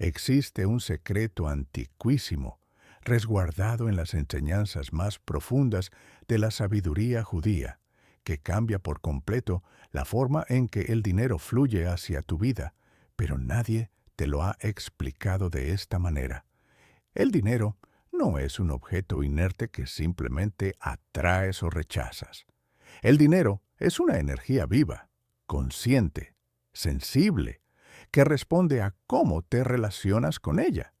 Existe un secreto antiquísimo, resguardado en las enseñanzas más profundas de la sabiduría judía, que cambia por completo la forma en que el dinero fluye hacia tu vida, pero nadie te lo ha explicado de esta manera. El dinero no es un objeto inerte que simplemente atraes o rechazas. El dinero es una energía viva, consciente, sensible, que responde a cómo te relacionas con ella.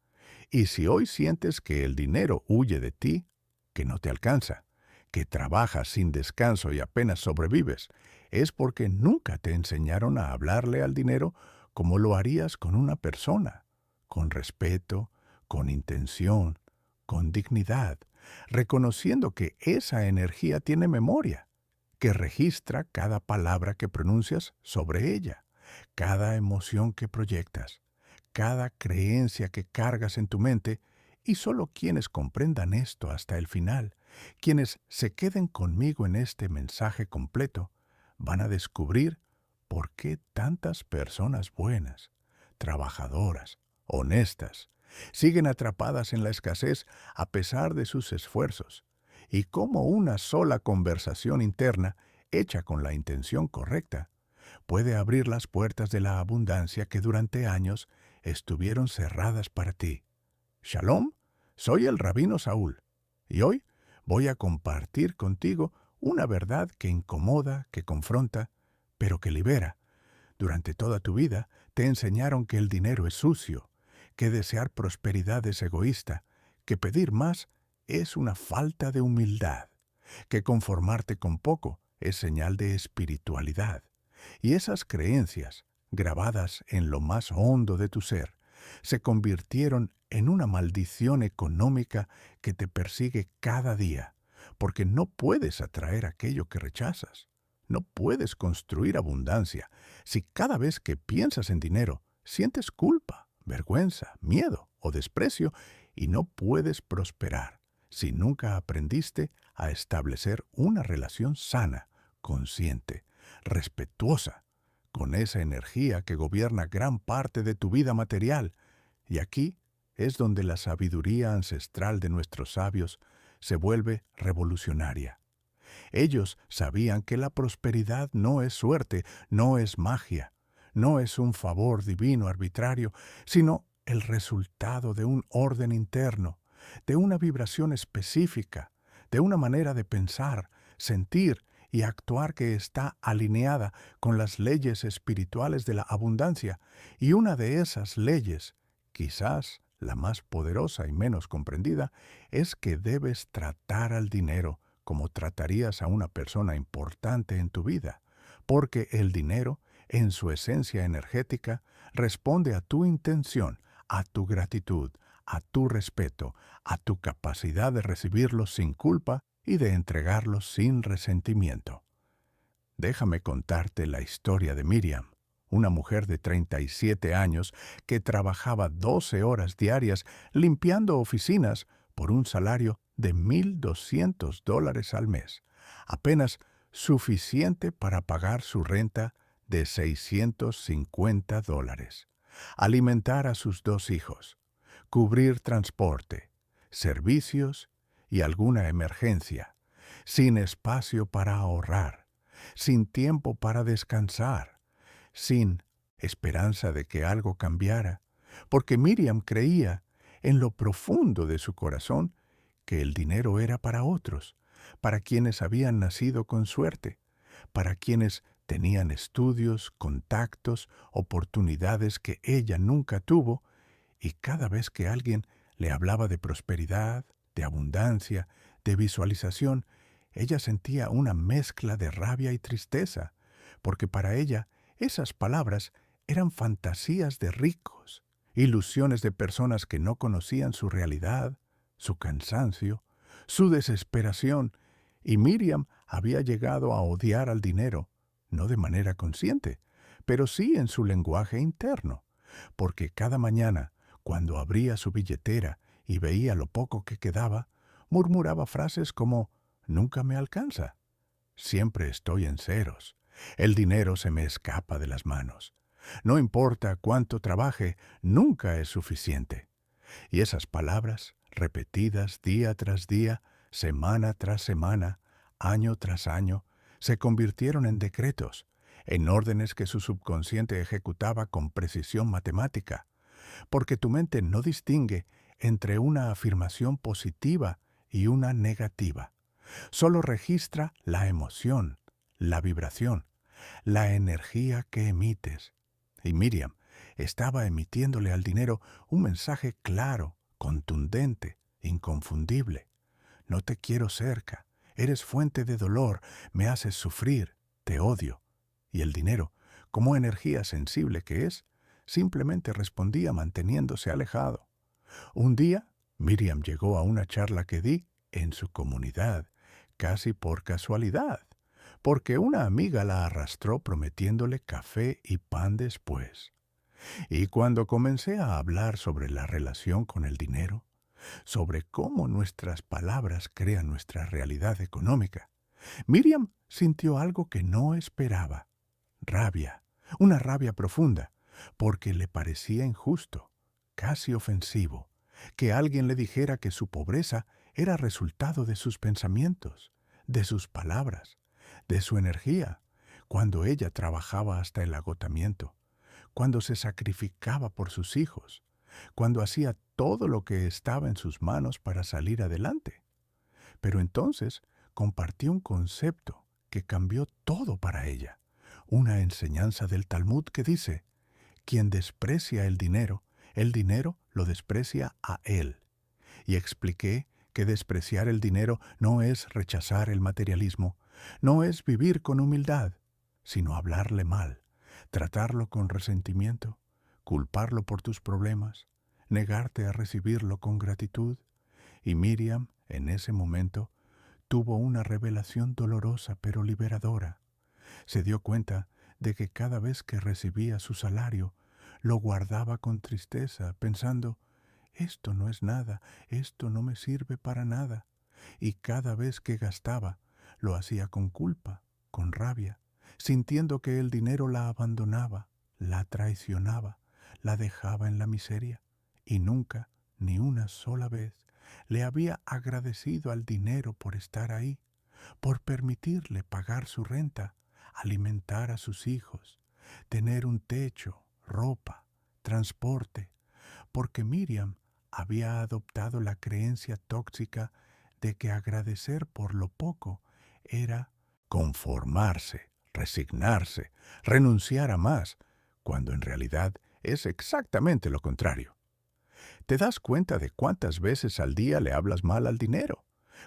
Y si hoy sientes que el dinero huye de ti, que no te alcanza, que trabajas sin descanso y apenas sobrevives, es porque nunca te enseñaron a hablarle al dinero como lo harías con una persona, con respeto, con intención, con dignidad, reconociendo que esa energía tiene memoria, que registra cada palabra que pronuncias sobre ella, cada emoción que proyectas, cada creencia que cargas en tu mente, y solo quienes comprendan esto hasta el final, quienes se queden conmigo en este mensaje completo, van a descubrir por qué tantas personas buenas, trabajadoras, honestas, siguen atrapadas en la escasez a pesar de sus esfuerzos, y cómo una sola conversación interna, hecha con la intención correcta, puede abrir las puertas de la abundancia que durante años estuvieron cerradas para ti. Shalom, soy el rabino Saúl, y hoy voy a compartir contigo una verdad que incomoda, que confronta, pero que libera. Durante toda tu vida te enseñaron que el dinero es sucio, que desear prosperidad es egoísta, que pedir más es una falta de humildad, que conformarte con poco es señal de espiritualidad. Y esas creencias, grabadas en lo más hondo de tu ser, se convirtieron en una maldición económica que te persigue cada día, porque no puedes atraer aquello que rechazas. No puedes construir abundancia si cada vez que piensas en dinero sientes culpa, vergüenza, miedo o desprecio, y no puedes prosperar si nunca aprendiste a establecer una relación sana, consciente, respetuosa, con esa energía que gobierna gran parte de tu vida material. Y aquí es donde la sabiduría ancestral de nuestros sabios se vuelve revolucionaria. Ellos sabían que la prosperidad no es suerte, no es magia, no es un favor divino arbitrario, sino el resultado de un orden interno, de una vibración específica, de una manera de pensar, sentir y actuar que está alineada con las leyes espirituales de la abundancia. Y una de esas leyes, quizás la más poderosa y menos comprendida, es que debes tratar al dinero como tratarías a una persona importante en tu vida, porque el dinero, en su esencia energética, responde a tu intención, a tu gratitud, a tu respeto, a tu capacidad de recibirlos sin culpa y de entregarlos sin resentimiento. Déjame contarte la historia de Miriam, una mujer de 37 años que trabajaba 12 horas diarias limpiando oficinas por un salario de $1,200 al mes, apenas suficiente para pagar su renta de $650, alimentar a sus 2 hijos, cubrir transporte, servicios y alguna emergencia, sin espacio para ahorrar, sin tiempo para descansar, sin esperanza de que algo cambiara, porque Miriam creía en lo profundo de su corazón que el dinero era para otros, para quienes habían nacido con suerte, para quienes tenían estudios, contactos, oportunidades que ella nunca tuvo, y cada vez que alguien le hablaba de prosperidad, de abundancia, de visualización, ella sentía una mezcla de rabia y tristeza, porque para ella esas palabras eran fantasías de ricos, ilusiones de personas que no conocían su realidad, su cansancio, su desesperación, y Miriam había llegado a odiar al dinero, no de manera consciente, pero sí en su lenguaje interno, porque cada mañana, cuando abría su billetera y veía lo poco que quedaba, murmuraba frases como «nunca me alcanza», «siempre estoy en ceros», «el dinero se me escapa de las manos». No importa cuánto trabaje, nunca es suficiente. Y esas palabras, repetidas día tras día, semana tras semana, año tras año, se convirtieron en decretos, en órdenes que su subconsciente ejecutaba con precisión matemática, porque tu mente no distingue entre una afirmación positiva y una negativa. Solo registra la emoción, la vibración, la energía que emites. Y Miriam estaba emitiéndole al dinero un mensaje claro, contundente, inconfundible. No te quiero cerca, eres fuente de dolor, me haces sufrir, te odio. Y el dinero, como energía sensible que es, simplemente respondía manteniéndose alejado. Un día, Miriam llegó a una charla que di en su comunidad, casi por casualidad, porque una amiga la arrastró prometiéndole café y pan después. Y cuando comencé a hablar sobre la relación con el dinero, sobre cómo nuestras palabras crean nuestra realidad económica, Miriam sintió algo que no esperaba: rabia, una rabia profunda, porque le parecía injusto, casi ofensivo, que alguien le dijera que su pobreza era resultado de sus pensamientos, de sus palabras, de su energía, cuando ella trabajaba hasta el agotamiento, cuando se sacrificaba por sus hijos, cuando hacía todo lo que estaba en sus manos para salir adelante. Pero entonces compartió un concepto que cambió todo para ella, una enseñanza del Talmud que dice: quien desprecia el dinero lo desprecia a él. Y expliqué que despreciar el dinero no es rechazar el materialismo, no es vivir con humildad, sino hablarle mal, tratarlo con resentimiento, culparlo por tus problemas, negarte a recibirlo con gratitud. Y Miriam, en ese momento, tuvo una revelación dolorosa pero liberadora. Se dio cuenta de que cada vez que recibía su salario, lo guardaba con tristeza, pensando: esto no es nada, esto no me sirve para nada. Y cada vez que gastaba, lo hacía con culpa, con rabia, sintiendo que el dinero la abandonaba, la traicionaba, la dejaba en la miseria. Y nunca, ni una sola vez, le había agradecido al dinero por estar ahí, por permitirle pagar su renta, alimentar a sus hijos, tener un techo, ropa, transporte, porque Miriam había adoptado la creencia tóxica de que agradecer por lo poco era conformarse, resignarse, renunciar a más, cuando en realidad es exactamente lo contrario. ¿Te das cuenta de cuántas veces al día le hablas mal al dinero?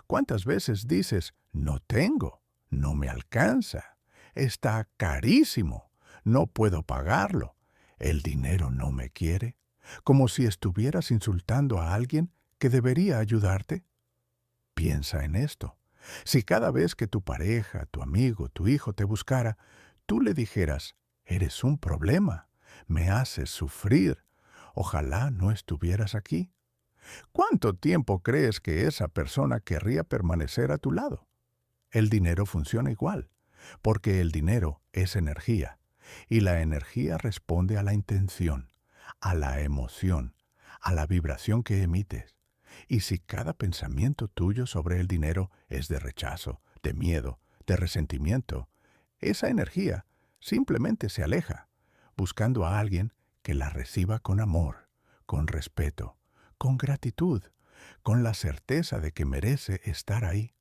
¿Cuántas veces dices: no tengo, no me alcanza, está carísimo, no puedo pagarlo, el dinero no me quiere? Como si estuvieras insultando a alguien que debería ayudarte. Piensa en esto. Si cada vez que tu pareja, tu amigo, tu hijo te buscara, tú le dijeras: eres un problema, me haces sufrir, ojalá no estuvieras aquí, ¿cuánto tiempo crees que esa persona querría permanecer a tu lado? El dinero funciona igual, porque el dinero es energía, y la energía responde a la intención, a la emoción, a la vibración que emites. Y si cada pensamiento tuyo sobre el dinero es de rechazo, de miedo, de resentimiento, esa energía simplemente se aleja, buscando a alguien que la reciba con amor, con respeto, con gratitud, con la certeza de que merece estar ahí.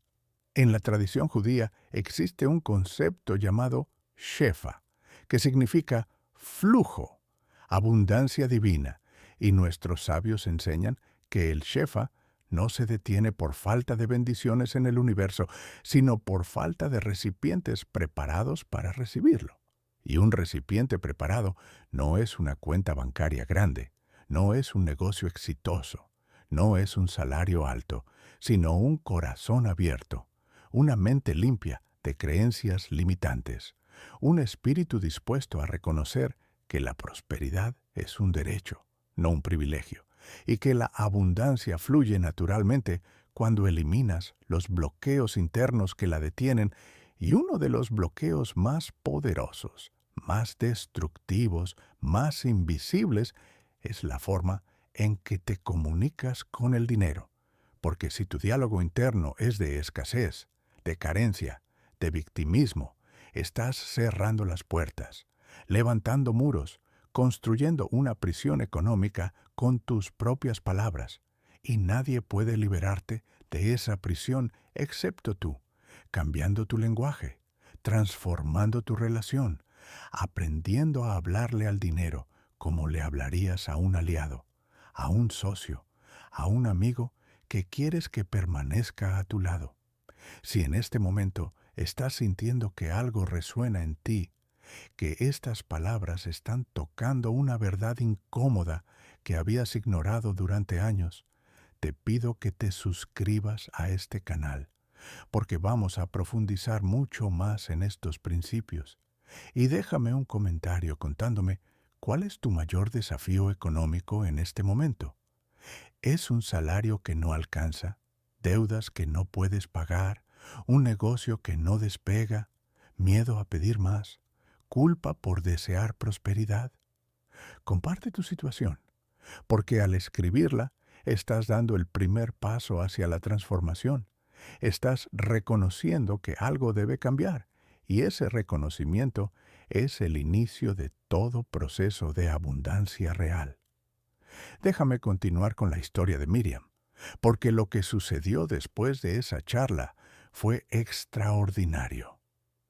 En la tradición judía existe un concepto llamado shefa, que significa flujo, abundancia divina, y nuestros sabios enseñan que el shefa no se detiene por falta de bendiciones en el universo, sino por falta de recipientes preparados para recibirlo. Y un recipiente preparado no es una cuenta bancaria grande, no es un negocio exitoso, no es un salario alto, sino un corazón abierto, una mente limpia de creencias limitantes, un espíritu dispuesto a reconocer que la prosperidad es un derecho, no un privilegio, y que la abundancia fluye naturalmente cuando eliminas los bloqueos internos que la detienen. Y uno de los bloqueos más poderosos, más destructivos, más invisibles, es la forma en que te comunicas con el dinero. Porque si tu diálogo interno es de escasez, de carencia, de victimismo, estás cerrando las puertas, levantando muros, construyendo una prisión económica con tus propias palabras, y nadie puede liberarte de esa prisión excepto tú, cambiando tu lenguaje, transformando tu relación, aprendiendo a hablarle al dinero como le hablarías a un aliado, a un socio, a un amigo que quieres que permanezca a tu lado. Si en este momento estás sintiendo que algo resuena en ti, que estas palabras están tocando una verdad incómoda que habías ignorado durante años, te pido que te suscribas a este canal, porque vamos a profundizar mucho más en estos principios. Y déjame un comentario contándome cuál es tu mayor desafío económico en este momento. ¿Es un salario que no alcanza? ¿Deudas que no puedes pagar? ¿Un negocio que no despega? ¿Miedo a pedir más? ¿Culpa por desear prosperidad? Comparte tu situación, porque al escribirla estás dando el primer paso hacia la transformación. Estás reconociendo que algo debe cambiar, y ese reconocimiento es el inicio de todo proceso de abundancia real. Déjame continuar con la historia de Miriam, porque lo que sucedió después de esa charla fue extraordinario.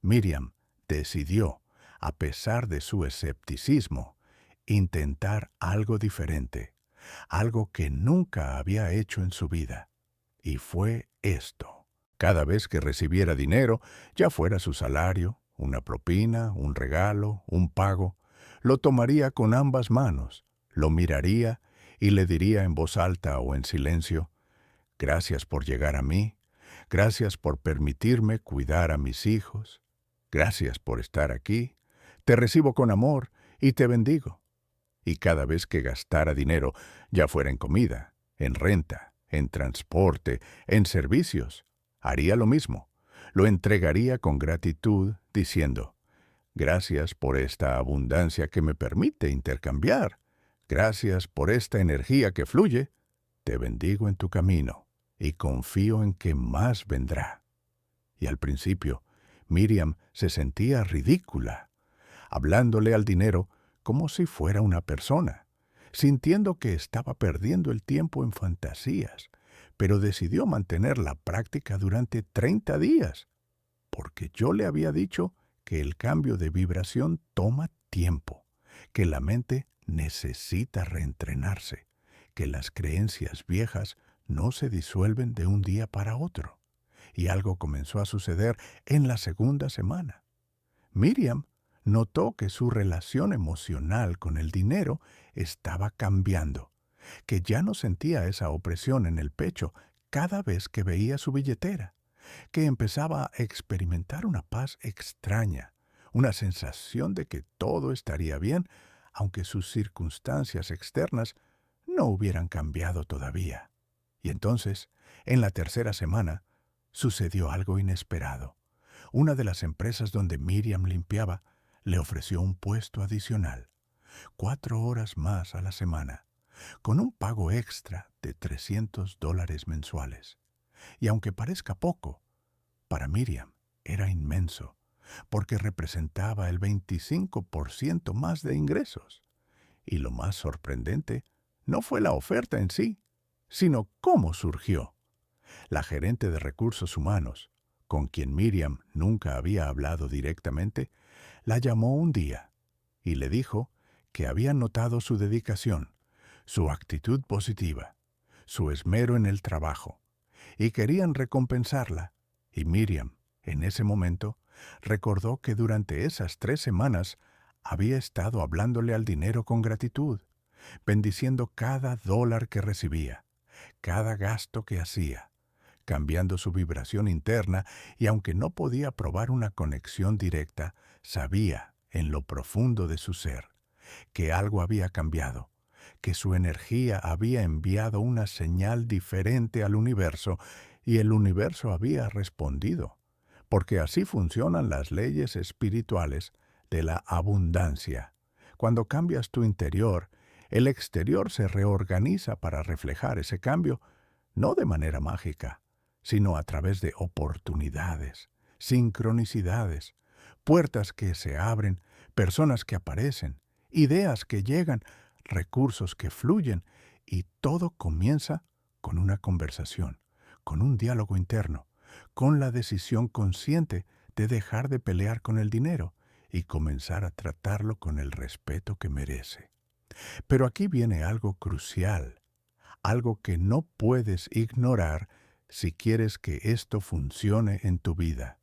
Miriam decidió, a pesar de su escepticismo, intentar algo diferente, algo que nunca había hecho en su vida. Y fue esto. Cada vez que recibiera dinero, ya fuera su salario, una propina, un regalo, un pago, lo tomaría con ambas manos, lo miraría y le diría en voz alta o en silencio: gracias por llegar a mí, gracias por permitirme cuidar a mis hijos, gracias por estar aquí, te recibo con amor y te bendigo. Y cada vez que gastara dinero, ya fuera en comida, en renta, en transporte, en servicios, haría lo mismo. Lo entregaría con gratitud, diciendo: gracias por esta abundancia que me permite intercambiar. Gracias por esta energía que fluye. Te bendigo en tu camino y confío en que más vendrá. Y al principio, Miriam se sentía ridícula, hablándole al dinero como si fuera una persona, sintiendo que estaba perdiendo el tiempo en fantasías, pero decidió mantener la práctica durante 30 días, porque yo le había dicho que el cambio de vibración toma tiempo, que la mente necesita reentrenarse, que las creencias viejas no se disuelven de un día para otro. Y algo comenzó a suceder en la segunda semana. Miriam notó que su relación emocional con el dinero estaba cambiando, que ya no sentía esa opresión en el pecho cada vez que veía su billetera, que empezaba a experimentar una paz extraña, una sensación de que todo estaría bien, aunque sus circunstancias externas no hubieran cambiado todavía. Y entonces, en la tercera semana, sucedió algo inesperado. Una de las empresas donde Miriam limpiaba le ofreció un puesto adicional, 4 horas más a la semana, con un pago extra de $300 mensuales. Y aunque parezca poco, para Miriam era inmenso, porque representaba el 25% más de ingresos. Y lo más sorprendente no fue la oferta en sí, sino cómo surgió. La gerente de recursos humanos, con quien Miriam nunca había hablado directamente, la llamó un día y le dijo que había notado su dedicación, su actitud positiva, su esmero en el trabajo, y querían recompensarla. Y Miriam, en ese momento, recordó que durante esas 3 semanas había estado hablándole al dinero con gratitud, bendiciendo cada dólar que recibía, cada gasto que hacía, cambiando su vibración interna, y aunque no podía probar una conexión directa, sabía en lo profundo de su ser que algo había cambiado, que su energía había enviado una señal diferente al universo y el universo había respondido, porque así funcionan las leyes espirituales de la abundancia. Cuando cambias tu interior, el exterior se reorganiza para reflejar ese cambio, no de manera mágica, sino a través de oportunidades, sincronicidades, puertas que se abren, personas que aparecen, ideas que llegan, recursos que fluyen, y todo comienza con una conversación, con un diálogo interno, con la decisión consciente de dejar de pelear con el dinero y comenzar a tratarlo con el respeto que merece. Pero aquí viene algo crucial, algo que no puedes ignorar si quieres que esto funcione en tu vida.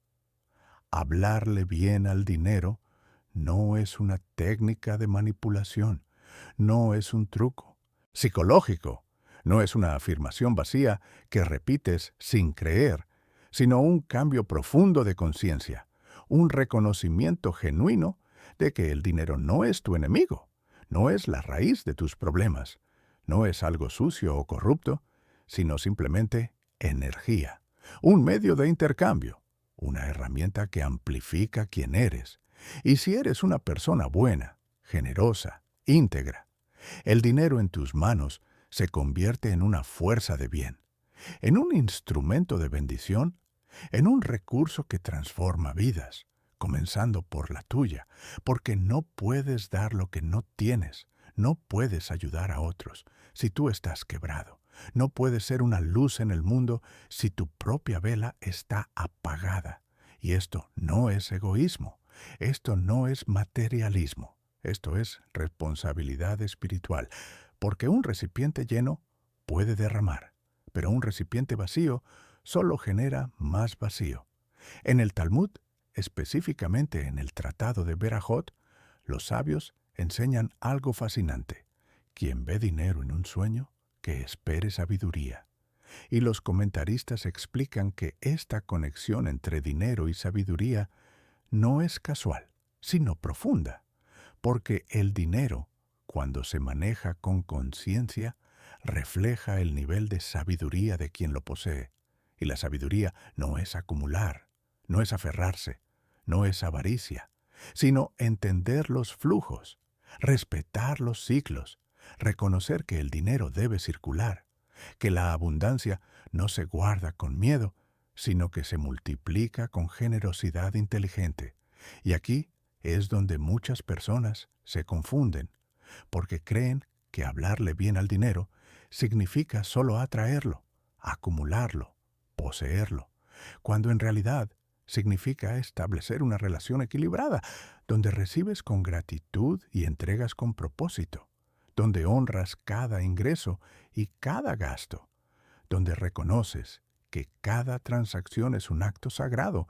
Hablarle bien al dinero no es una técnica de manipulación, no es un truco psicológico, no es una afirmación vacía que repites sin creer, sino un cambio profundo de conciencia, un reconocimiento genuino de que el dinero no es tu enemigo, no es la raíz de tus problemas, no es algo sucio o corrupto, sino simplemente energía, un medio de intercambio, una herramienta que amplifica quién eres. Y si eres una persona buena, generosa, íntegra, el dinero en tus manos se convierte en una fuerza de bien, en un instrumento de bendición, en un recurso que transforma vidas, comenzando por la tuya, porque no puedes dar lo que no tienes, no puedes ayudar a otros si tú estás quebrado, no puedes ser una luz en el mundo si tu propia vela está apagada. Y esto no es egoísmo, esto no es materialismo, esto es responsabilidad espiritual, porque un recipiente lleno puede derramar, pero un recipiente vacío solo genera más vacío. En el Talmud, específicamente en el Tratado de Berajot, los sabios enseñan algo fascinante. Quien ve dinero en un sueño, que espere sabiduría. Y los comentaristas explican que esta conexión entre dinero y sabiduría no es casual, sino profunda, porque el dinero, cuando se maneja con conciencia, refleja el nivel de sabiduría de quien lo posee. Y la sabiduría no es acumular, no es aferrarse, no es avaricia, sino entender los flujos, respetar los ciclos, reconocer que el dinero debe circular, que la abundancia no se guarda con miedo, sino que se multiplica con generosidad inteligente. Y aquí es donde muchas personas se confunden, porque creen que hablarle bien al dinero significa solo atraerlo, acumularlo, poseerlo, cuando en realidad significa establecer una relación equilibrada, donde recibes con gratitud y entregas con propósito, donde honras cada ingreso y cada gasto, donde reconoces que cada transacción es un acto sagrado,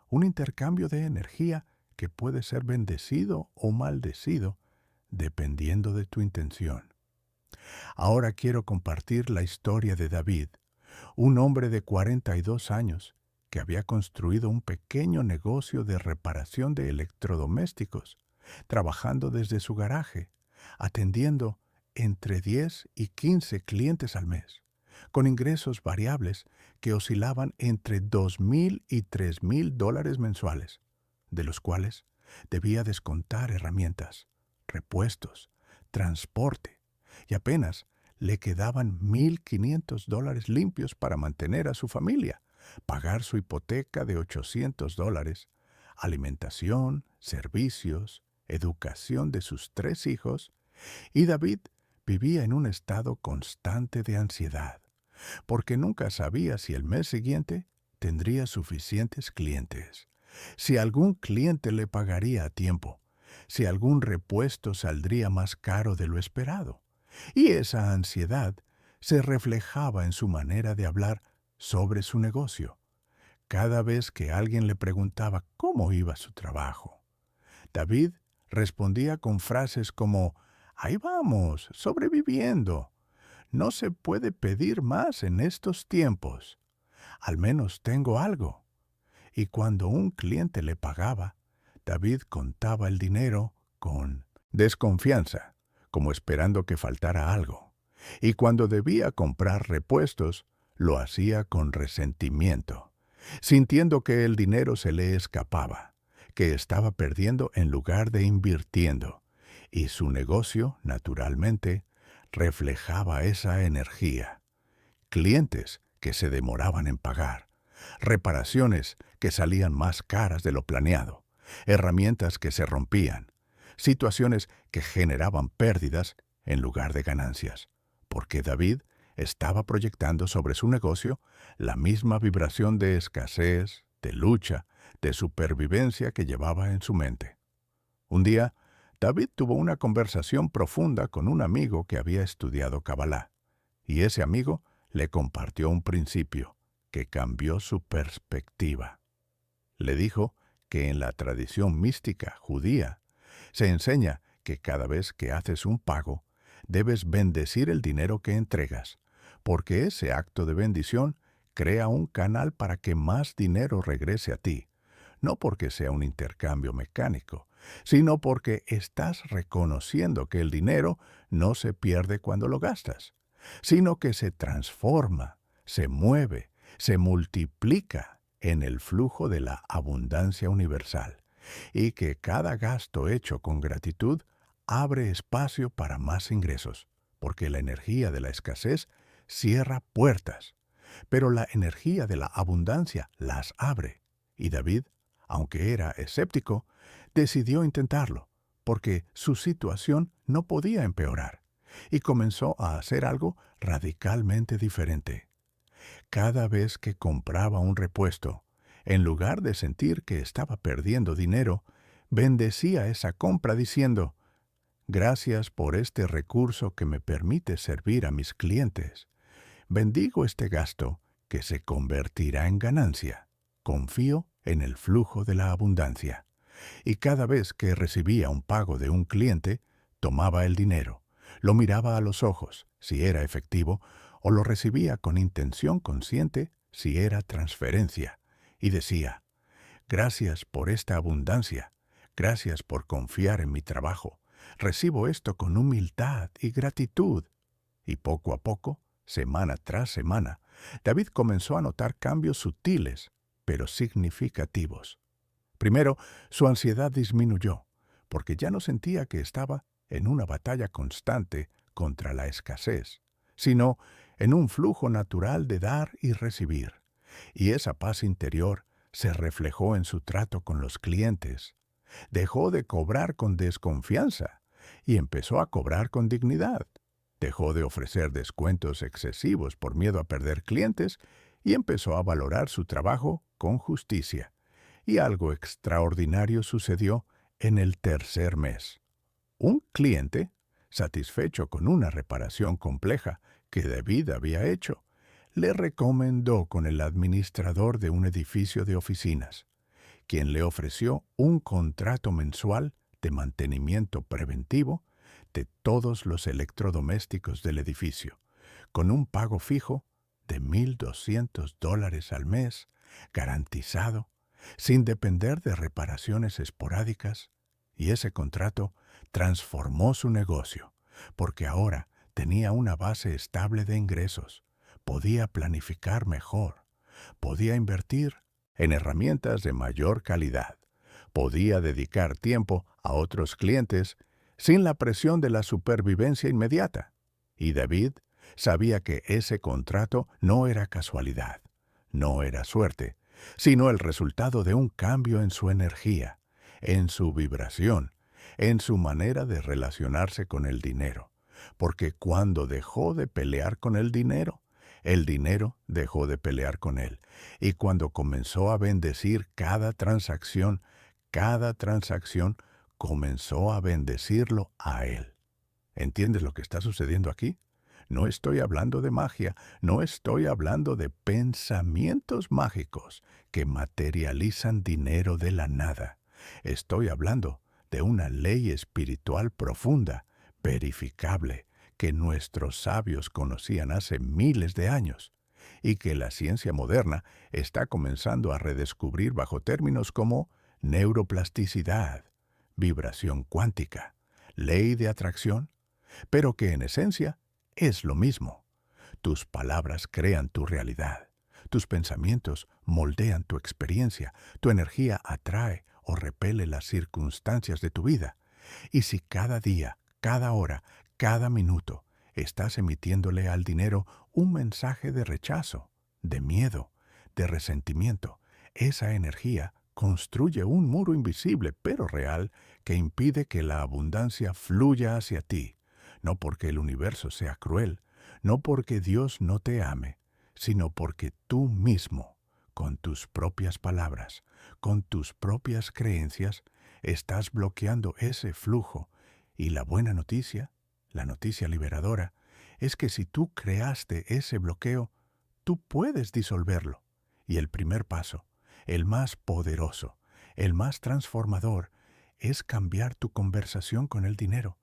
un intercambio de energía que puede ser bendecido o maldecido, dependiendo de tu intención. Ahora quiero compartir la historia de David, un hombre de 42 años que había construido un pequeño negocio de reparación de electrodomésticos, trabajando desde su garaje, atendiendo entre 10 y 15 clientes al mes, con ingresos variables que oscilaban entre $2,000 y $3,000 mensuales, de los cuales debía descontar herramientas, repuestos, transporte, y apenas le quedaban $1,500 limpios para mantener a su familia, pagar su hipoteca de $800, alimentación, servicios, educación de sus 3 hijos, y David vivía en un estado constante de ansiedad, porque nunca sabía si el mes siguiente tendría suficientes clientes, si algún cliente le pagaría a tiempo, si algún repuesto saldría más caro de lo esperado. Y esa ansiedad se reflejaba en su manera de hablar sobre su negocio, cada vez que alguien le preguntaba cómo iba su trabajo. David respondía con frases como: «Ahí vamos, sobreviviendo. No se puede pedir más en estos tiempos. Al menos tengo algo». Y cuando un cliente le pagaba, David contaba el dinero con desconfianza, como esperando que faltara algo. Y cuando debía comprar repuestos, lo hacía con resentimiento, sintiendo que el dinero se le escapaba, que estaba perdiendo en lugar de invirtiendo, y su negocio, naturalmente, reflejaba esa energía. Clientes que se demoraban en pagar, reparaciones que salían más caras de lo planeado, herramientas que se rompían, situaciones que generaban pérdidas en lugar de ganancias, porque David estaba proyectando sobre su negocio la misma vibración de escasez, de lucha, de supervivencia que llevaba en su mente. Un día, David tuvo una conversación profunda con un amigo que había estudiado Kabbalah, y ese amigo le compartió un principio que cambió su perspectiva. Le dijo que en la tradición mística judía se enseña que cada vez que haces un pago, debes bendecir el dinero que entregas, porque ese acto de bendición crea un canal para que más dinero regrese a ti, no porque sea un intercambio mecánico, sino porque estás reconociendo que el dinero no se pierde cuando lo gastas, sino que se transforma, se mueve, se multiplica en el flujo de la abundancia universal, y que cada gasto hecho con gratitud abre espacio para más ingresos, porque la energía de la escasez cierra puertas, pero la energía de la abundancia las abre. Y David, aunque era escéptico, decidió intentarlo, porque su situación no podía empeorar, y comenzó a hacer algo radicalmente diferente. Cada vez que compraba un repuesto, en lugar de sentir que estaba perdiendo dinero, bendecía esa compra diciendo: «Gracias por este recurso que me permite servir a mis clientes. Bendigo este gasto que se convertirá en ganancia. Confío en el flujo de la abundancia». Y cada vez que recibía un pago de un cliente, tomaba el dinero, lo miraba a los ojos, si era efectivo, o lo recibía con intención consciente, si era transferencia, y decía: «Gracias por esta abundancia, gracias por confiar en mi trabajo, recibo esto con humildad y gratitud». Y poco a poco, semana tras semana, David comenzó a notar cambios sutiles, pero significativos. Primero, su ansiedad disminuyó, porque ya no sentía que estaba en una batalla constante contra la escasez, sino en un flujo natural de dar y recibir. Y esa paz interior se reflejó en su trato con los clientes. Dejó de cobrar con desconfianza y empezó a cobrar con dignidad. Dejó de ofrecer descuentos excesivos por miedo a perder clientes y empezó a valorar su trabajo con justicia. Y algo extraordinario sucedió en el tercer mes. Un cliente, satisfecho con una reparación compleja que David había hecho, le recomendó con el administrador de un edificio de oficinas, quien le ofreció un contrato mensual de mantenimiento preventivo de todos los electrodomésticos del edificio, con un pago fijo de $1,200 al mes, garantizado, sin depender de reparaciones esporádicas, y ese contrato transformó su negocio, porque ahora tenía una base estable de ingresos, podía planificar mejor, podía invertir en herramientas de mayor calidad, podía dedicar tiempo a otros clientes sin la presión de la supervivencia inmediata. Y David sabía que ese contrato no era casualidad, no era suerte, sino el resultado de un cambio en su energía, en su vibración, en su manera de relacionarse con el dinero. Porque cuando dejó de pelear con el dinero dejó de pelear con él. Y cuando comenzó a bendecir cada transacción comenzó a bendecirlo a él. ¿Entiendes lo que está sucediendo aquí? No estoy hablando de magia, no estoy hablando de pensamientos mágicos que materializan dinero de la nada. Estoy hablando de una ley espiritual profunda, verificable, que nuestros sabios conocían hace miles de años y que la ciencia moderna está comenzando a redescubrir bajo términos como neuroplasticidad, vibración cuántica, ley de atracción, pero que en esencia es lo mismo. Tus palabras crean tu realidad. Tus pensamientos moldean tu experiencia. Tu energía atrae o repele las circunstancias de tu vida. Y si cada día, cada hora, cada minuto estás emitiéndole al dinero un mensaje de rechazo, de miedo, de resentimiento, esa energía construye un muro invisible pero real que impide que la abundancia fluya hacia ti, no porque el universo sea cruel, no porque Dios no te ame, sino porque tú mismo, con tus propias palabras, con tus propias creencias, estás bloqueando ese flujo. Y la buena noticia, la noticia liberadora, es que si tú creaste ese bloqueo, tú puedes disolverlo. Y el primer paso, el más poderoso, el más transformador, es cambiar tu conversación con el dinero,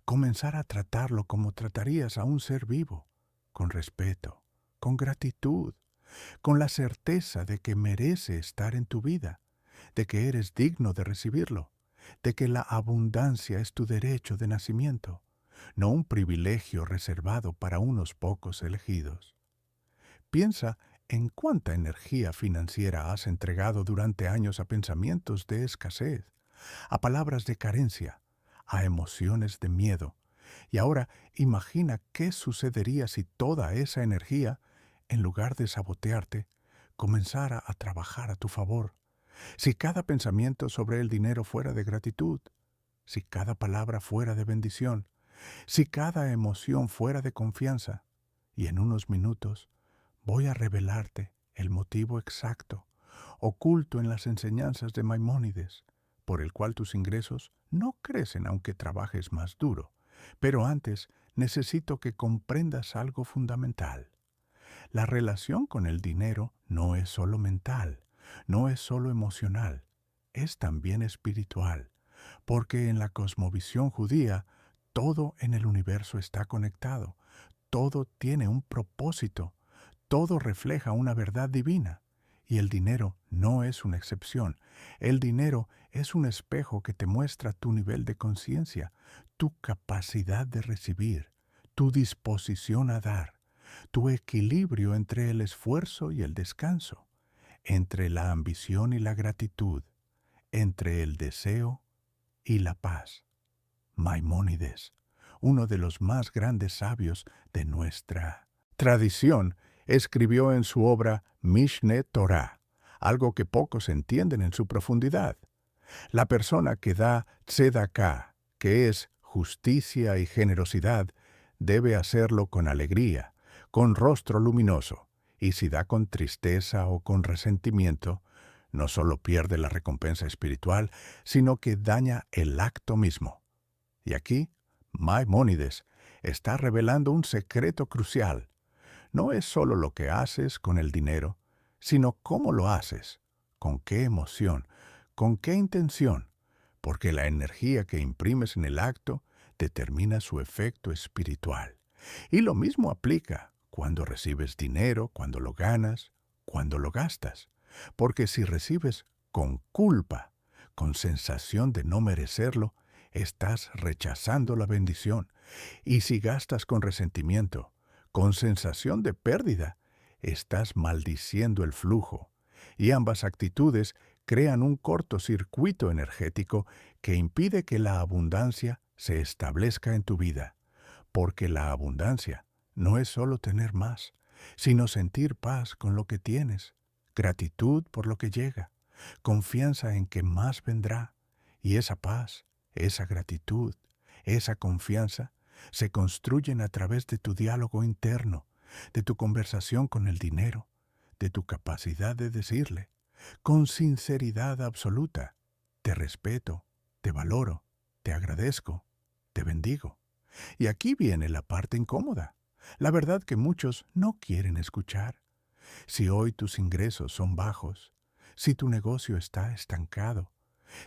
comenzar a tratarlo como tratarías a un ser vivo, con respeto, con gratitud, con la certeza de que merece estar en tu vida, de que eres digno de recibirlo, de que la abundancia es tu derecho de nacimiento, no un privilegio reservado para unos pocos elegidos. Piensa en cuánta energía financiera has entregado durante años a pensamientos de escasez, a palabras de carencia, a emociones de miedo. Y ahora imagina qué sucedería si toda esa energía, en lugar de sabotearte, comenzara a trabajar a tu favor. Si cada pensamiento sobre el dinero fuera de gratitud, si cada palabra fuera de bendición, si cada emoción fuera de confianza. Y en unos minutos voy a revelarte el motivo exacto, oculto en las enseñanzas de Maimónides, por el cual tus ingresos no crecen aunque trabajes más duro. Pero antes necesito que comprendas algo fundamental. La relación con el dinero no es solo mental, no es solo emocional, es también espiritual, porque en la cosmovisión judía todo en el universo está conectado, todo tiene un propósito, todo refleja una verdad divina. Y el dinero no es una excepción. El dinero es un espejo que te muestra tu nivel de conciencia, tu capacidad de recibir, tu disposición a dar, tu equilibrio entre el esfuerzo y el descanso, entre la ambición y la gratitud, entre el deseo y la paz. Maimónides, uno de los más grandes sabios de nuestra tradición, escribió en su obra Mishne Torah, algo que pocos entienden en su profundidad. La persona que da tzedakah, que es justicia y generosidad, debe hacerlo con alegría, con rostro luminoso, y si da con tristeza o con resentimiento, no solo pierde la recompensa espiritual, sino que daña el acto mismo. Y aquí, Maimónides está revelando un secreto crucial. No es solo lo que haces con el dinero, sino cómo lo haces, con qué emoción, con qué intención, porque la energía que imprimes en el acto determina su efecto espiritual. Y lo mismo aplica cuando recibes dinero, cuando lo ganas, cuando lo gastas. Porque si recibes con culpa, con sensación de no merecerlo, estás rechazando la bendición. Y si gastas con resentimiento, con sensación de pérdida, estás maldiciendo el flujo. Y ambas actitudes crean un cortocircuito energético que impide que la abundancia se establezca en tu vida. Porque la abundancia no es solo tener más, sino sentir paz con lo que tienes, gratitud por lo que llega, confianza en que más vendrá. Y esa paz, esa gratitud, esa confianza se construyen a través de tu diálogo interno, de tu conversación con el dinero, de tu capacidad de decirle, con sinceridad absoluta, te respeto, te valoro, te agradezco, te bendigo. Y aquí viene la parte incómoda, la verdad que muchos no quieren escuchar. Si hoy tus ingresos son bajos, si tu negocio está estancado,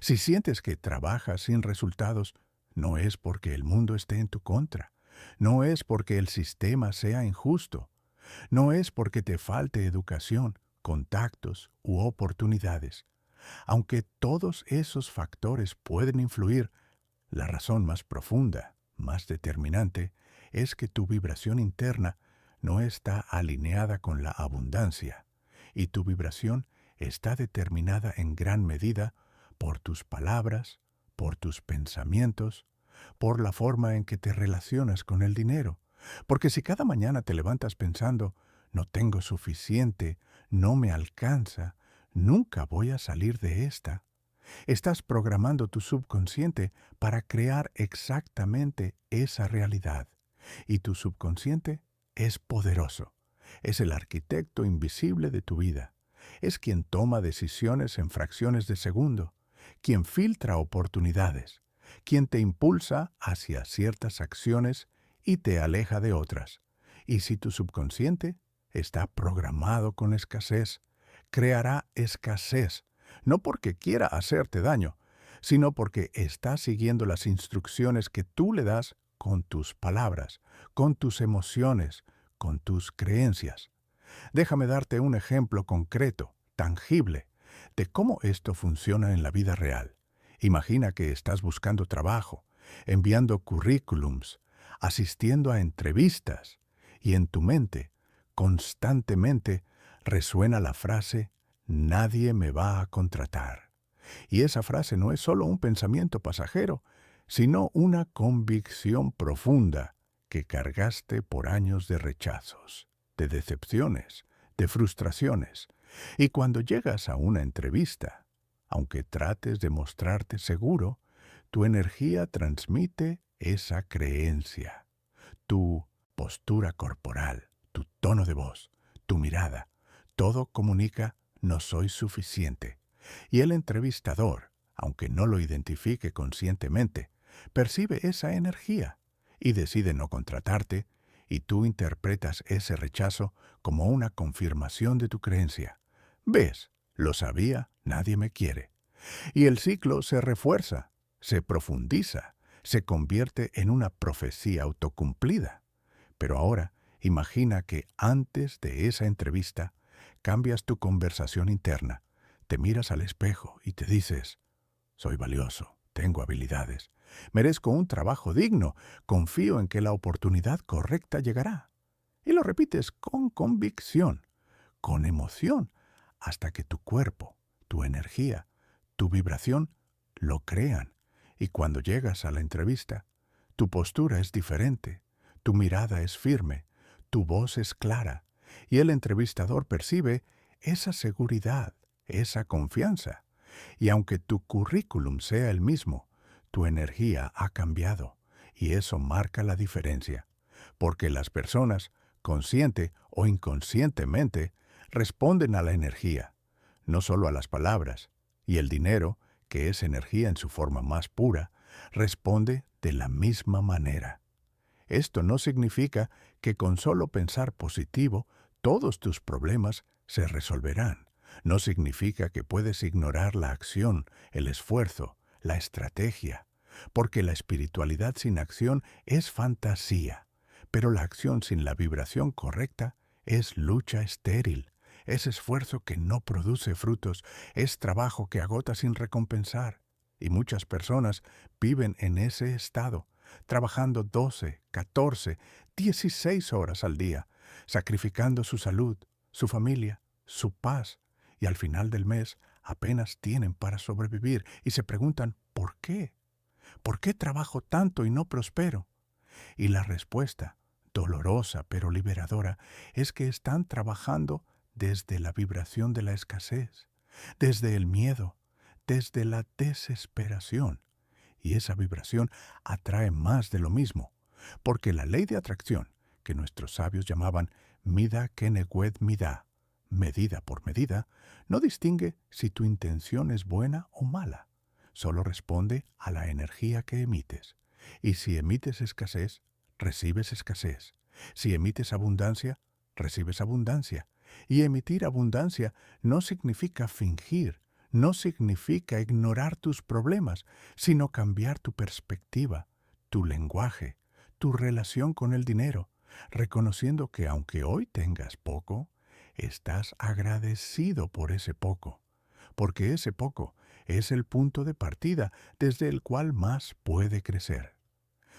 si sientes que trabajas sin resultados, no es porque el mundo esté en tu contra, no es porque el sistema sea injusto, no es porque te falte educación, contactos u oportunidades. Aunque todos esos factores pueden influir, la razón más profunda, más determinante, es que tu vibración interna no está alineada con la abundancia, y tu vibración está determinada en gran medida por tus palabras, por tus pensamientos, por la forma en que te relacionas con el dinero. Porque si cada mañana te levantas pensando, no tengo suficiente, no me alcanza, nunca voy a salir de esta, estás programando tu subconsciente para crear exactamente esa realidad. Y tu subconsciente es poderoso. Es el arquitecto invisible de tu vida. Es quien toma decisiones en fracciones de segundo, quien filtra oportunidades, quien te impulsa hacia ciertas acciones y te aleja de otras. Y si tu subconsciente está programado con escasez, creará escasez, no porque quiera hacerte daño, sino porque está siguiendo las instrucciones que tú le das con tus palabras, con tus emociones, con tus creencias. Déjame darte un ejemplo concreto, tangible, de cómo esto funciona en la vida real. Imagina que estás buscando trabajo, enviando currículums, asistiendo a entrevistas, y en tu mente, constantemente, resuena la frase, nadie me va a contratar. Y esa frase no es solo un pensamiento pasajero, sino una convicción profunda que cargaste por años de rechazos, de decepciones, de frustraciones. Y cuando llegas a una entrevista, aunque trates de mostrarte seguro, tu energía transmite esa creencia. Tu postura corporal, tu tono de voz, tu mirada, todo comunica no soy suficiente. Y el entrevistador, aunque no lo identifique conscientemente, percibe esa energía y decide no contratarte, y tú interpretas ese rechazo como una confirmación de tu creencia. ¿Ves? Lo sabía, nadie me quiere. Y el ciclo se refuerza, se profundiza, se convierte en una profecía autocumplida. Pero ahora, imagina que antes de esa entrevista, cambias tu conversación interna, te miras al espejo y te dices, soy valioso, tengo habilidades, merezco un trabajo digno, confío en que la oportunidad correcta llegará. Y lo repites con convicción, con emoción, hasta que tu cuerpo, tu energía, tu vibración lo crean. Y cuando llegas a la entrevista, tu postura es diferente, tu mirada es firme, tu voz es clara, y el entrevistador percibe esa seguridad, esa confianza. Y aunque tu currículum sea el mismo, tu energía ha cambiado, y eso marca la diferencia, porque las personas, consciente o inconscientemente, responden a la energía, no solo a las palabras, y el dinero, que es energía en su forma más pura, responde de la misma manera. Esto no significa que con solo pensar positivo todos tus problemas se resolverán. No significa que puedes ignorar la acción, el esfuerzo, la estrategia, porque la espiritualidad sin acción es fantasía, pero la acción sin la vibración correcta es lucha estéril, es esfuerzo que no produce frutos, es trabajo que agota sin recompensar. Y muchas personas viven en ese estado, trabajando 12, 14, 16 horas al día, sacrificando su salud, su familia, su paz, y al final del mes apenas tienen para sobrevivir y se preguntan ¿por qué? ¿Por qué trabajo tanto y no prospero? Y la respuesta, dolorosa pero liberadora, es que están trabajando desde la vibración de la escasez, desde el miedo, desde la desesperación. Y esa vibración atrae más de lo mismo, porque la ley de atracción, que nuestros sabios llamaban mida kenegüed mida, medida por medida, no distingue si tu intención es buena o mala, solo responde a la energía que emites. Y si emites escasez, recibes escasez. Si emites abundancia, recibes abundancia. Y emitir abundancia no significa fingir, no significa ignorar tus problemas, sino cambiar tu perspectiva, tu lenguaje, tu relación con el dinero, reconociendo que aunque hoy tengas poco, estás agradecido por ese poco, porque ese poco es el punto de partida desde el cual más puede crecer.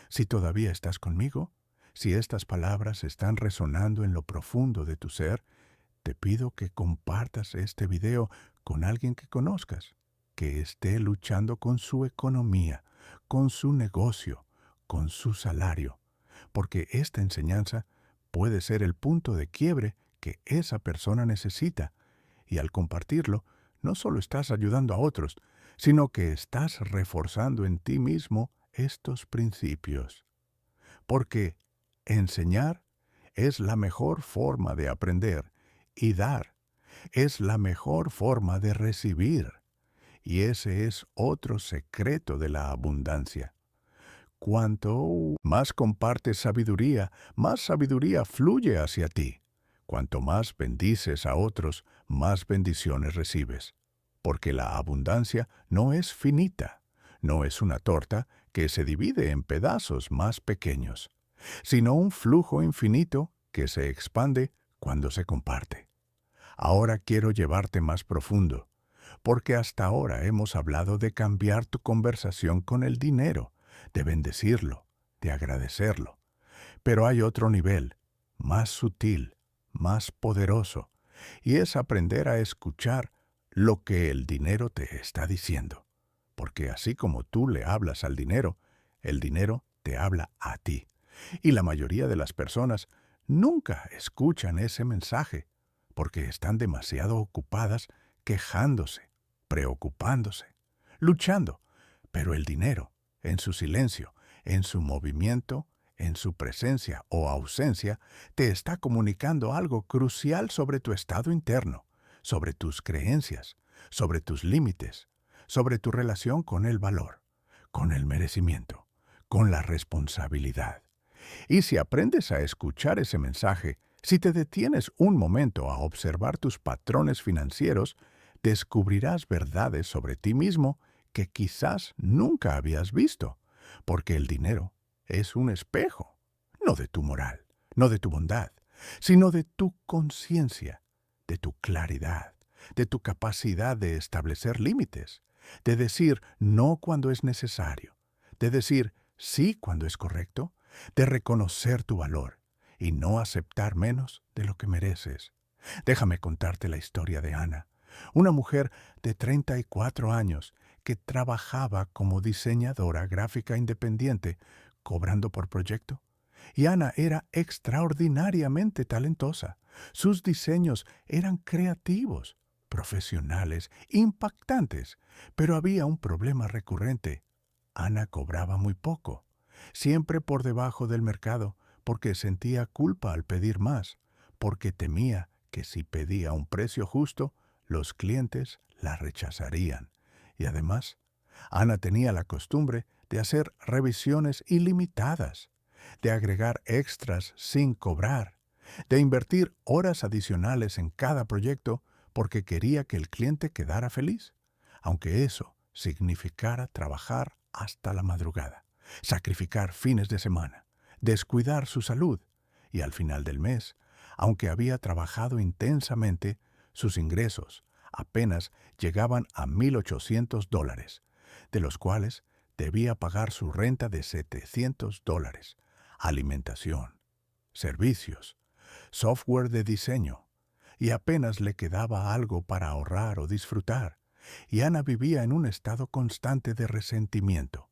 Si todavía estás conmigo, si estas palabras están resonando en lo profundo de tu ser, te pido que compartas este video con alguien que conozcas, que esté luchando con su economía, con su negocio, con su salario, porque esta enseñanza puede ser el punto de quiebre que esa persona necesita, y al compartirlo, no solo estás ayudando a otros, sino que estás reforzando en ti mismo estos principios. Porque enseñar es la mejor forma de aprender y dar es la mejor forma de recibir. Y ese es otro secreto de la abundancia. Cuanto más compartes sabiduría, más sabiduría fluye hacia ti. Cuanto más bendices a otros, más bendiciones recibes. Porque la abundancia no es finita, no es una torta que se divide en pedazos más pequeños, sino un flujo infinito que se expande cuando se comparte. Ahora quiero llevarte más profundo, porque hasta ahora hemos hablado de cambiar tu conversación con el dinero, de bendecirlo, de agradecerlo. Pero hay otro nivel, más sutil, más poderoso, y es aprender a escuchar lo que el dinero te está diciendo. Porque así como tú le hablas al dinero, el dinero te habla a ti. Y la mayoría de las personas nunca escuchan ese mensaje, porque están demasiado ocupadas quejándose, preocupándose, luchando. Pero el dinero, en su silencio, en su movimiento, en su presencia o ausencia, te está comunicando algo crucial sobre tu estado interno, sobre tus creencias, sobre tus límites, sobre tu relación con el valor, con el merecimiento, con la responsabilidad. Y si aprendes a escuchar ese mensaje, si te detienes un momento a observar tus patrones financieros, descubrirás verdades sobre ti mismo que quizás nunca habías visto, porque el dinero es un espejo, no de tu moral, no de tu bondad, sino de tu conciencia, de tu claridad, de tu capacidad de establecer límites, de decir no cuando es necesario, de decir sí cuando es correcto, de reconocer tu valor y no aceptar menos de lo que mereces. Déjame contarte la historia de Ana, una mujer de 34 años que trabajaba como diseñadora gráfica independiente, cobrando por proyecto. Y Ana era extraordinariamente talentosa. Sus diseños eran creativos, profesionales, impactantes, pero había un problema recurrente. Ana cobraba muy poco, siempre por debajo del mercado, porque sentía culpa al pedir más, porque temía que si pedía un precio justo, los clientes la rechazarían. Y además, Ana tenía la costumbre de hacer revisiones ilimitadas, de agregar extras sin cobrar, de invertir horas adicionales en cada proyecto porque quería que el cliente quedara feliz, aunque eso significara trabajar hasta la madrugada, sacrificar fines de semana, descuidar su salud y al final del mes, aunque había trabajado intensamente, sus ingresos apenas llegaban a $1,800, de los cuales debía pagar su renta de $700, alimentación, servicios, software de diseño, y apenas le quedaba algo para ahorrar o disfrutar, y Ana vivía en un estado constante de resentimiento,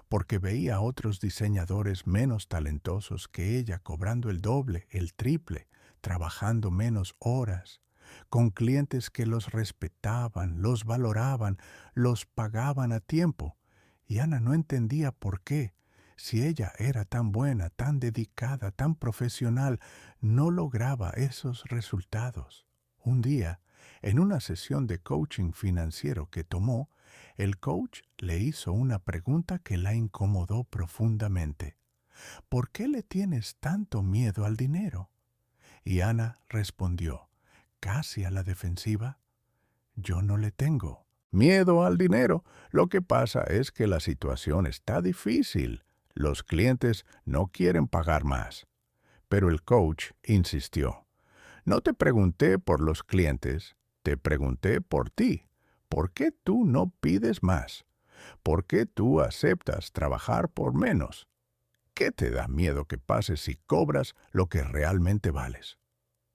porque veía a otros diseñadores menos talentosos que ella cobrando el doble, el triple, trabajando menos horas, con clientes que los respetaban, los valoraban, los pagaban a tiempo, y Ana no entendía por qué, si ella era tan buena, tan dedicada, tan profesional, no lograba esos resultados. Un día, en una sesión de coaching financiero que tomó, el coach le hizo una pregunta que la incomodó profundamente. ¿Por qué le tienes tanto miedo al dinero? Y Ana respondió, casi a la defensiva, yo no le tengo miedo al dinero. Lo que pasa es que la situación está difícil. Los clientes no quieren pagar más. Pero el coach insistió. No te pregunté por los clientes, te pregunté por ti. ¿Por qué tú no pides más? ¿Por qué tú aceptas trabajar por menos? ¿Qué te da miedo que pase si cobras lo que realmente vales?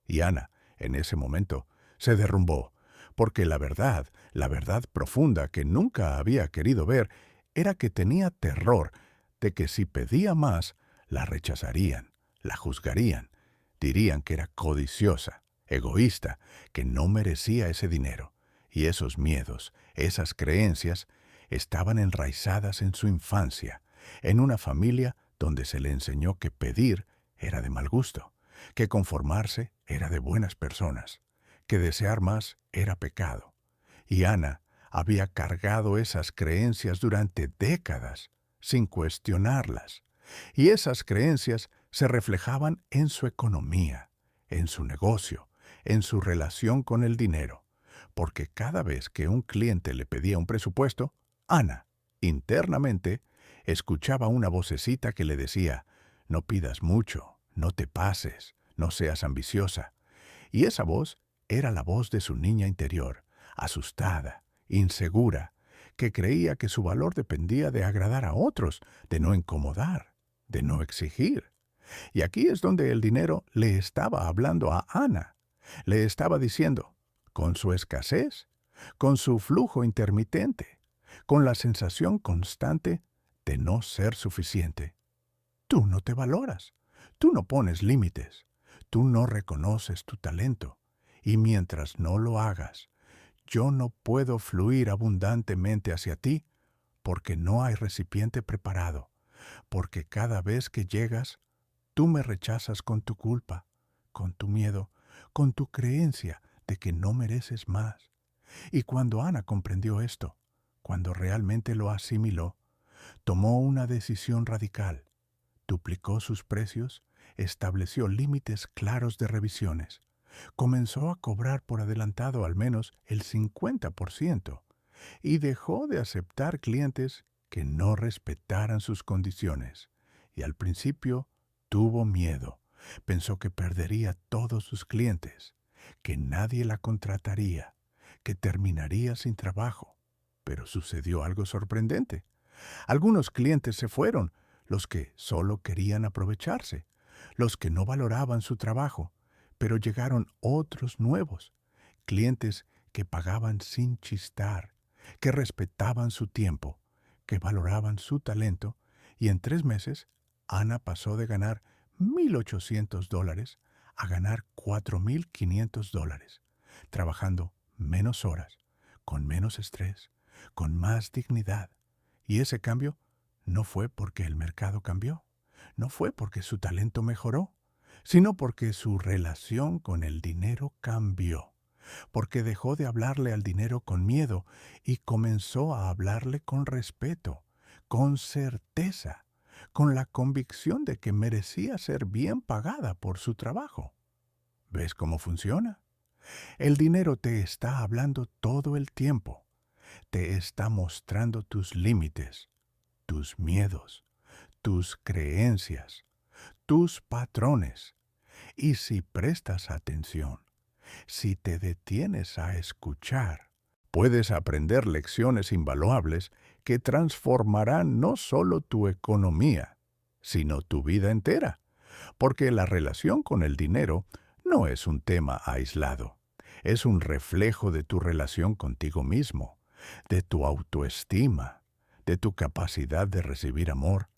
Y Ana, en ese momento, se derrumbó, porque la verdad profunda que nunca había querido ver, era que tenía terror de que si pedía más, la rechazarían, la juzgarían, dirían que era codiciosa, egoísta, que no merecía ese dinero. Y esos miedos, esas creencias, estaban enraizadas en su infancia, en una familia donde se le enseñó que pedir era de mal gusto, que conformarse era de buenas personas, que desear más era pecado. Y Ana había cargado esas creencias durante décadas, sin cuestionarlas. Y esas creencias se reflejaban en su economía, en su negocio, en su relación con el dinero, porque cada vez que un cliente le pedía un presupuesto, Ana, internamente, escuchaba una vocecita que le decía: no pidas mucho, no te pases, no seas ambiciosa. Y esa voz era la voz de su niña interior, asustada, insegura, que creía que su valor dependía de agradar a otros, de no incomodar, de no exigir. Y aquí es donde el dinero le estaba hablando a Ana. Le estaba diciendo, con su escasez, con su flujo intermitente, con la sensación constante de no ser suficiente: tú no te valoras, tú no pones límites, tú no reconoces tu talento, y mientras no lo hagas, yo no puedo fluir abundantemente hacia ti porque no hay recipiente preparado, porque cada vez que llegas, tú me rechazas con tu culpa, con tu miedo, con tu creencia de que no mereces más. Y cuando Ana comprendió esto, cuando realmente lo asimiló, tomó una decisión radical. Duplicó sus precios, estableció límites claros de revisiones, comenzó a cobrar por adelantado al menos el 50% y dejó de aceptar clientes que no respetaran sus condiciones. Y al principio tuvo miedo, pensó que perdería todos sus clientes, que nadie la contrataría, que terminaría sin trabajo. Pero sucedió algo sorprendente. Algunos clientes se fueron, los que solo querían aprovecharse, los que no valoraban su trabajo, pero llegaron otros nuevos, clientes que pagaban sin chistar, que respetaban su tiempo, que valoraban su talento, y en 3 meses Ana pasó de ganar $1,800 a ganar $4,500, trabajando menos horas, con menos estrés, con más dignidad. Y ese cambio no fue porque el mercado cambió, no fue porque su talento mejoró, sino porque su relación con el dinero cambió, porque dejó de hablarle al dinero con miedo y comenzó a hablarle con respeto, con certeza, con la convicción de que merecía ser bien pagada por su trabajo. ¿Ves cómo funciona? El dinero te está hablando todo el tiempo, te está mostrando tus límites, tus miedos, tus creencias, tus patrones. Y si prestas atención, si te detienes a escuchar, puedes aprender lecciones invaluables que transformarán no solo tu economía, sino tu vida entera, porque la relación con el dinero no es un tema aislado, es un reflejo de tu relación contigo mismo, de tu autoestima, de tu capacidad de recibir amor,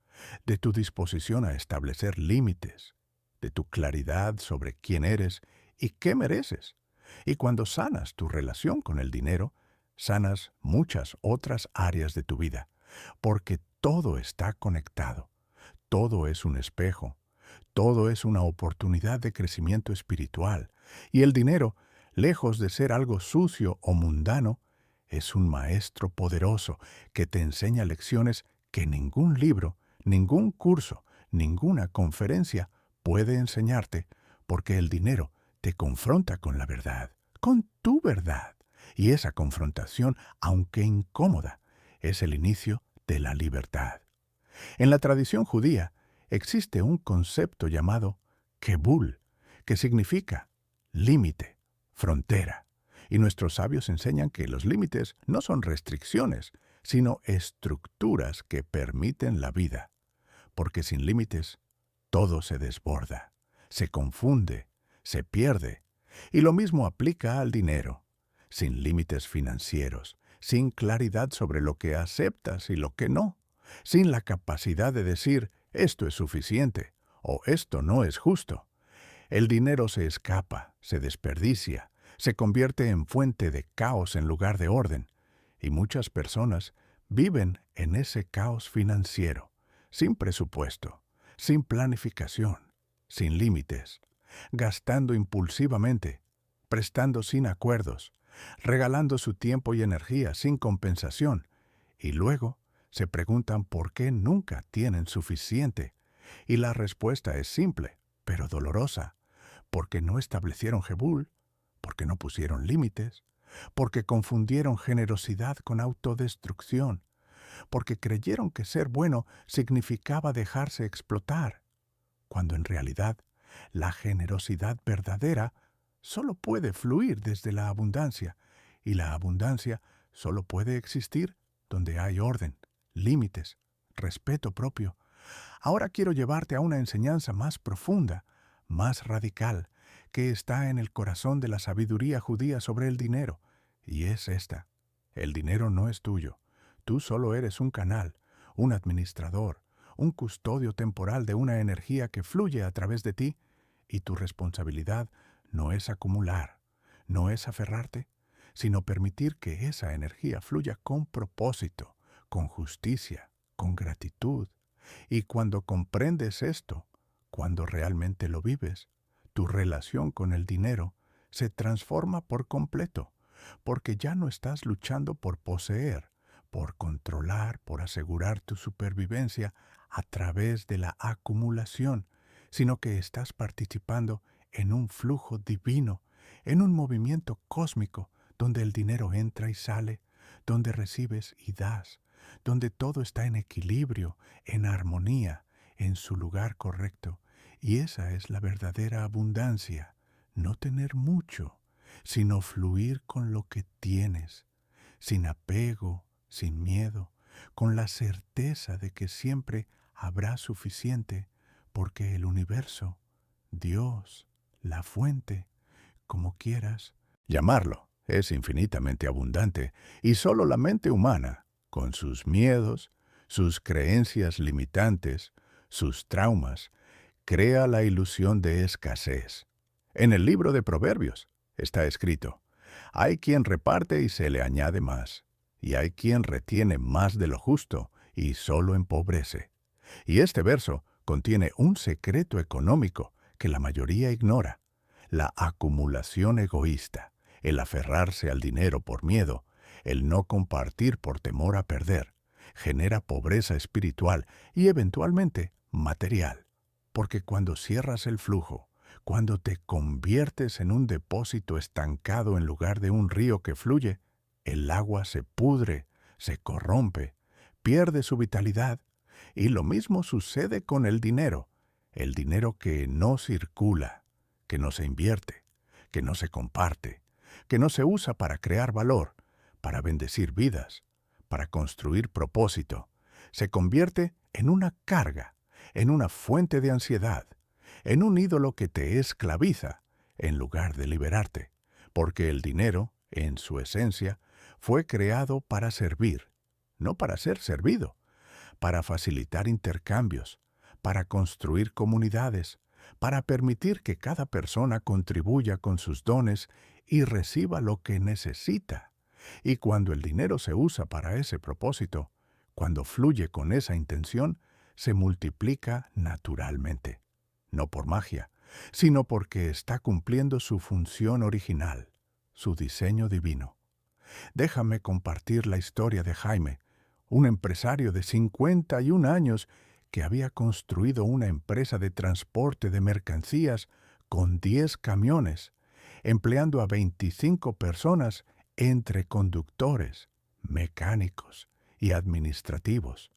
de tu disposición a establecer límites, de tu claridad sobre quién eres y qué mereces. Y cuando sanas tu relación con el dinero, sanas muchas otras áreas de tu vida, porque todo está conectado, todo es un espejo, todo es una oportunidad de crecimiento espiritual, y el dinero, lejos de ser algo sucio o mundano, es un maestro poderoso que te enseña lecciones que ningún libro, ningún curso, ninguna conferencia puede enseñarte, porque el dinero te confronta con la verdad, con tu verdad. Y esa confrontación, aunque incómoda, es el inicio de la libertad. En la tradición judía existe un concepto llamado Kebul, que significa límite, frontera. Y nuestros sabios enseñan que los límites no son restricciones, sino estructuras que permiten la vida. Porque sin límites, todo se desborda, se confunde, se pierde. Y lo mismo aplica al dinero. sin límites financieros, sin claridad sobre lo que aceptas y lo que no, sin la capacidad de decir esto es suficiente o esto no es justo. El dinero se escapa, se desperdicia, se convierte en fuente de caos en lugar de orden, y muchas personas viven en ese caos financiero, sin presupuesto, sin planificación, sin límites, gastando impulsivamente, prestando sin acuerdos, regalando su tiempo y energía sin compensación, y luego se preguntan por qué nunca tienen suficiente. Y la respuesta es simple, pero dolorosa, porque no establecieron Jebul, porque no pusieron límites, porque confundieron generosidad con autodestrucción, porque creyeron que ser bueno significaba dejarse explotar, cuando en realidad la generosidad verdadera solo puede fluir desde la abundancia, y la abundancia solo puede existir donde hay orden, límites, respeto propio. Ahora quiero llevarte a una enseñanza más profunda, más radical, que está en el corazón de la sabiduría judía sobre el dinero, y es esta: el dinero no es tuyo. Tú solo eres un canal, un administrador, un custodio temporal de una energía que fluye a través de ti, y tu responsabilidad no es acumular, no es aferrarte, sino permitir que esa energía fluya con propósito, con justicia, con gratitud. Y cuando comprendes esto, cuando realmente lo vives, tu relación con el dinero se transforma por completo, porque ya no estás luchando por poseer, por controlar, por asegurar tu supervivencia a través de la acumulación, sino que estás participando en un flujo divino, en un movimiento cósmico donde el dinero entra y sale, donde recibes y das, donde todo está en equilibrio, en armonía, en su lugar correcto. Y esa es la verdadera abundancia, no tener mucho, sino fluir con lo que tienes, sin apego, sin miedo, con la certeza de que siempre habrá suficiente, porque el universo, Dios, la fuente, como quieras llamarlo, es infinitamente abundante, y solo la mente humana, con sus miedos, sus creencias limitantes, sus traumas, crea la ilusión de escasez. En el libro de Proverbios está escrito: hay quien reparte y se le añade más, y hay quien retiene más de lo justo y solo empobrece. Y este verso contiene un secreto económico que la mayoría ignora: la acumulación egoísta, el aferrarse al dinero por miedo, el no compartir por temor a perder, genera pobreza espiritual y eventualmente material. Porque cuando cierras el flujo, cuando te conviertes en un depósito estancado en lugar de un río que fluye, el agua se pudre, se corrompe, pierde su vitalidad. Y lo mismo sucede con el dinero que no circula, que no se invierte, que no se comparte, que no se usa para crear valor, para bendecir vidas, para construir propósito. Se convierte en una carga, en una fuente de ansiedad, en un ídolo que te esclaviza, en lugar de liberarte, porque el dinero, en su esencia, fue creado para servir, no para ser servido, para facilitar intercambios, para construir comunidades, para permitir que cada persona contribuya con sus dones y reciba lo que necesita. Y cuando el dinero se usa para ese propósito, cuando fluye con esa intención, se multiplica naturalmente, no por magia, sino porque está cumpliendo su función original, su diseño divino. Déjame compartir la historia de Jaime, un empresario de 51 años que había construido una empresa de transporte de mercancías con 10 camiones, empleando a 25 personas entre conductores, mecánicos y administrativos,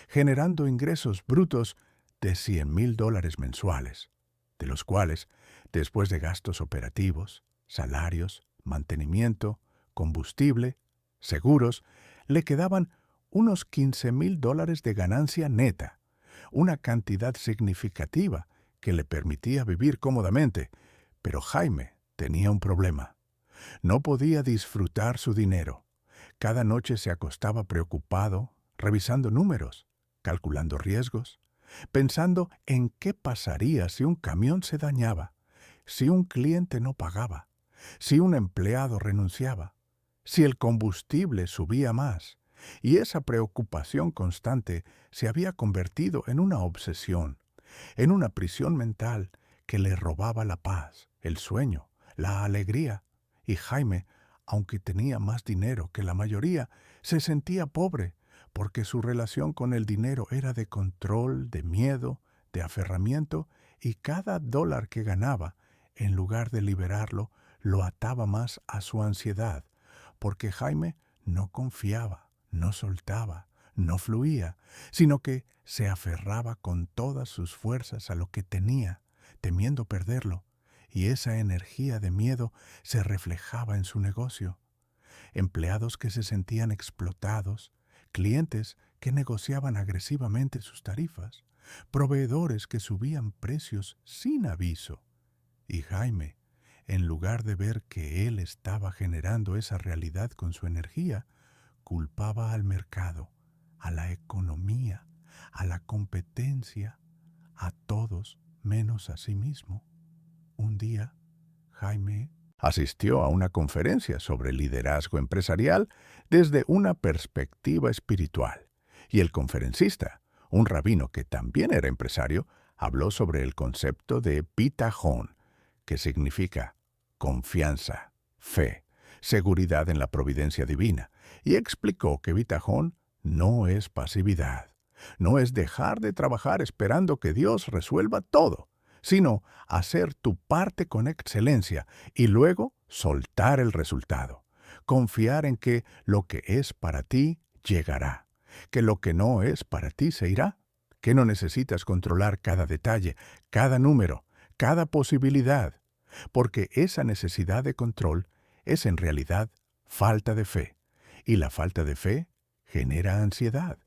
generando ingresos brutos de $100,000 mensuales, de los cuales, después de gastos operativos, salarios, mantenimiento, combustible, seguros, le quedaban unos $15,000 de ganancia neta, una cantidad significativa que le permitía vivir cómodamente. Pero Jaime tenía un problema. No podía disfrutar su dinero. Cada noche se acostaba preocupado, revisando números, calculando riesgos, pensando en qué pasaría si un camión se dañaba, si un cliente no pagaba, si un empleado renunciaba, si el combustible subía más. Y esa preocupación constante se había convertido en una obsesión, en una prisión mental que le robaba la paz, el sueño, la alegría. Y Jaime, aunque tenía más dinero que la mayoría, se sentía pobre, porque su relación con el dinero era de control, de miedo, de aferramiento, y cada dólar que ganaba, en lugar de liberarlo, lo ataba más a su ansiedad, porque Jaime no confiaba, no soltaba, no fluía, sino que se aferraba con todas sus fuerzas a lo que tenía, temiendo perderlo, y esa energía de miedo se reflejaba en su negocio. Empleados que se sentían explotados, clientes que negociaban agresivamente sus tarifas, proveedores que subían precios sin aviso. Y Jaime, en lugar de ver que él estaba generando esa realidad con su energía, culpaba al mercado, a la economía, a la competencia, a todos menos a sí mismo. Un día, Jaime asistió a una conferencia sobre liderazgo empresarial desde una perspectiva espiritual, y el conferencista, un rabino que también era empresario, habló sobre el concepto de bitajón, que significa confianza, fe, seguridad en la providencia divina, y explicó que bitajón no es pasividad, no es dejar de trabajar esperando que Dios resuelva todo, sino hacer tu parte con excelencia y luego soltar el resultado. Confiar en que lo que es para ti llegará, que lo que no es para ti se irá, que no necesitas controlar cada detalle, cada número, cada posibilidad, porque esa necesidad de control es en realidad falta de fe, y la falta de fe genera ansiedad,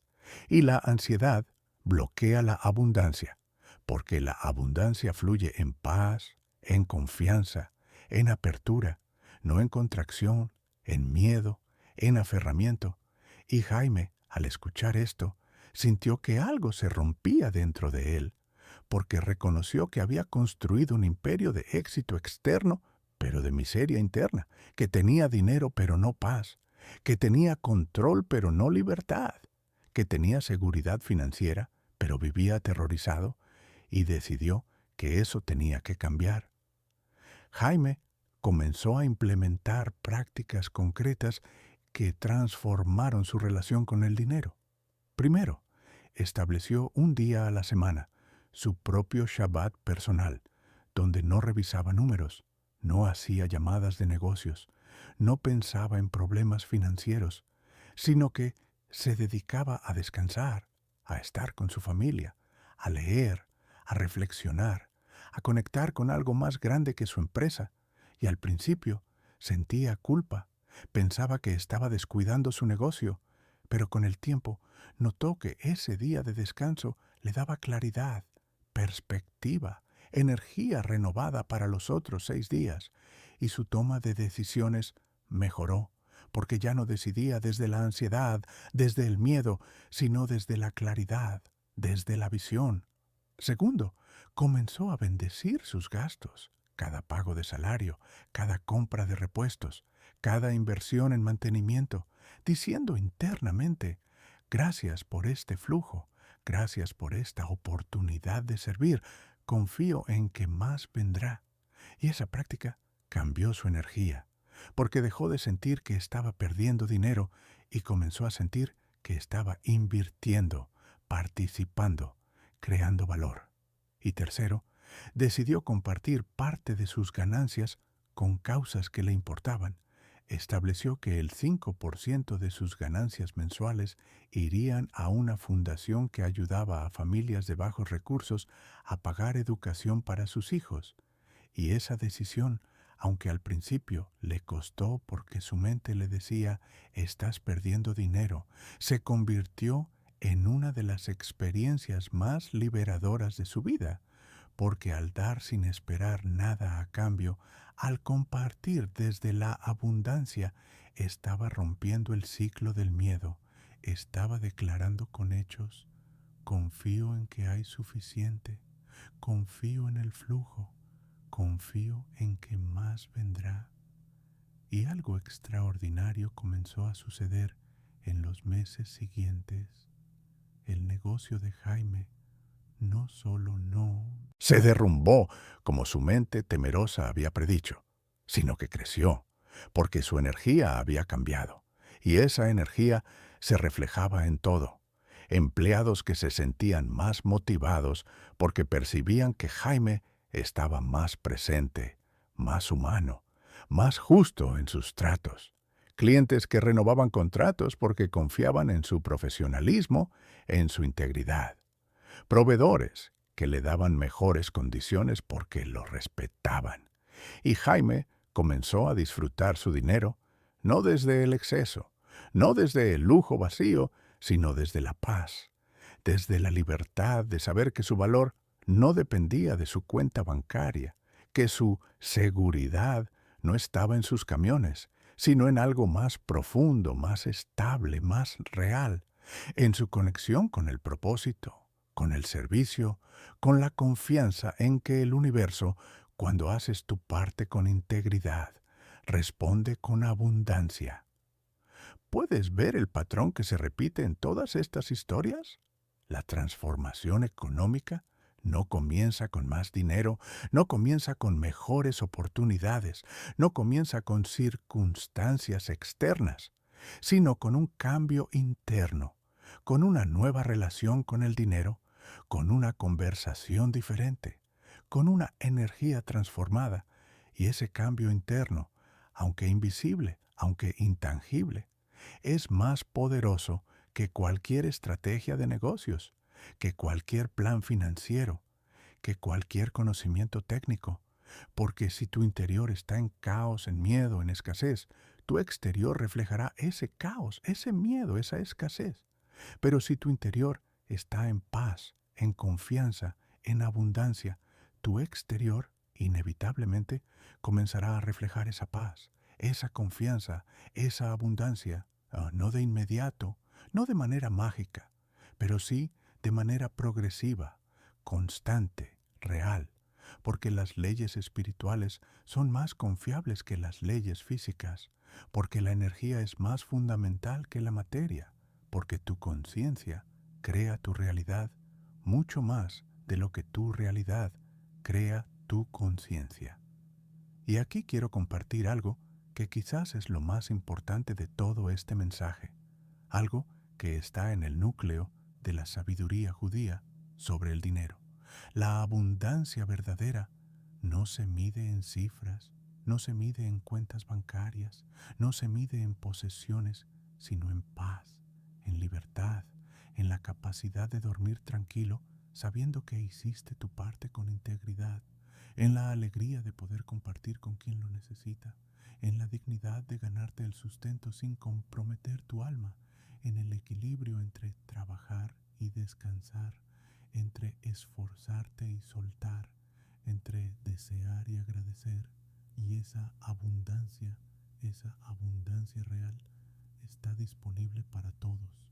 y la ansiedad bloquea la abundancia, porque la abundancia fluye en paz, en confianza, en apertura, no en contracción, en miedo, en aferramiento. Y Jaime, al escuchar esto, sintió que algo se rompía dentro de él, porque reconoció que había construido un imperio de éxito externo, pero de miseria interna, que tenía dinero pero no paz, que tenía control pero no libertad, que tenía seguridad financiera pero vivía aterrorizado, y decidió que eso tenía que cambiar. Jaime comenzó a implementar prácticas concretas que transformaron su relación con el dinero. Primero, estableció un día a la semana, su propio Shabbat personal, donde no revisaba números, no hacía llamadas de negocios, no pensaba en problemas financieros, sino que se dedicaba a descansar, a estar con su familia, a leer, a reflexionar, a conectar con algo más grande que su empresa, y al principio sentía culpa, pensaba que estaba descuidando su negocio, pero con el tiempo notó que ese día de descanso le daba claridad, perspectiva, energía renovada para los otros 6 días, y su toma de decisiones mejoró, porque ya no decidía desde la ansiedad, desde el miedo, sino desde la claridad, desde la visión. Segundo, comenzó a bendecir sus gastos, cada pago de salario, cada compra de repuestos, cada inversión en mantenimiento, diciendo internamente: gracias por este flujo, gracias por esta oportunidad de servir, confío en que más vendrá. Y esa práctica cambió su energía, porque dejó de sentir que estaba perdiendo dinero y comenzó a sentir que estaba invirtiendo, participando, creando valor. Y tercero, decidió compartir parte de sus ganancias con causas que le importaban. Estableció que el 5% de sus ganancias mensuales irían a una fundación que ayudaba a familias de bajos recursos a pagar educación para sus hijos. Y esa decisión, aunque al principio le costó porque su mente le decía: estás perdiendo dinero, se convirtió en una de las experiencias más liberadoras de su vida, porque al dar sin esperar nada a cambio, Al compartir desde la abundancia, estaba rompiendo el ciclo del miedo, estaba declarando con hechos: confío en que hay suficiente, confío en el flujo, confío en que más vendrá. Y algo extraordinario comenzó a suceder en los meses siguientes. El negocio de Jaime no solo no se derrumbó como su mente temerosa había predicho, sino que creció, porque su energía había cambiado, y esa energía se reflejaba en todo. Empleados que se sentían más motivados porque percibían que Jaime estaba más presente, más humano, más justo en sus tratos. Clientes que renovaban contratos porque confiaban en su profesionalismo, en su integridad. Proveedores que le daban mejores condiciones porque lo respetaban. Y Jaime comenzó a disfrutar su dinero, no desde el exceso, no desde el lujo vacío, sino desde la paz, desde la libertad de saber que su valor no dependía de su cuenta bancaria, que su seguridad no estaba en sus camiones, sino en algo más profundo, más estable, más real, en su conexión con el propósito, con el servicio, con la confianza en que el universo, cuando haces tu parte con integridad, responde con abundancia. ¿Puedes ver el patrón que se repite en todas estas historias? La transformación económica no comienza con más dinero, no comienza con mejores oportunidades, no comienza con circunstancias externas, sino con un cambio interno, con una nueva relación con el dinero, con una conversación diferente, con una energía transformada. Y ese cambio interno, aunque invisible, aunque intangible, es más poderoso que cualquier estrategia de negocios, que cualquier plan financiero, que cualquier conocimiento técnico. Porque si tu interior está en caos, en miedo, en escasez, tu exterior reflejará ese caos, ese miedo, esa escasez. Pero si tu interior está en paz, en confianza, en abundancia, tu exterior inevitablemente comenzará a reflejar esa paz, esa confianza, esa abundancia, no de inmediato, no de manera mágica, pero sí de manera progresiva, constante, real, porque las leyes espirituales son más confiables que las leyes físicas, porque la energía es más fundamental que la materia, porque tu conciencia crea tu realidad mucho más de lo que tu realidad crea tu conciencia. Y aquí quiero compartir algo que quizás es lo más importante de todo este mensaje, algo que está en el núcleo de la sabiduría judía sobre el dinero. La abundancia verdadera no se mide en cifras, no se mide en cuentas bancarias, no se mide en posesiones, sino en paz, en libertad, en la capacidad de dormir tranquilo sabiendo que hiciste tu parte con integridad, en la alegría de poder compartir con quien lo necesita, en la dignidad de ganarte el sustento sin comprometer tu alma, en el equilibrio entre trabajar y descansar, entre esforzarte y soltar, entre desear y agradecer. Y esa abundancia real, está disponible para todos,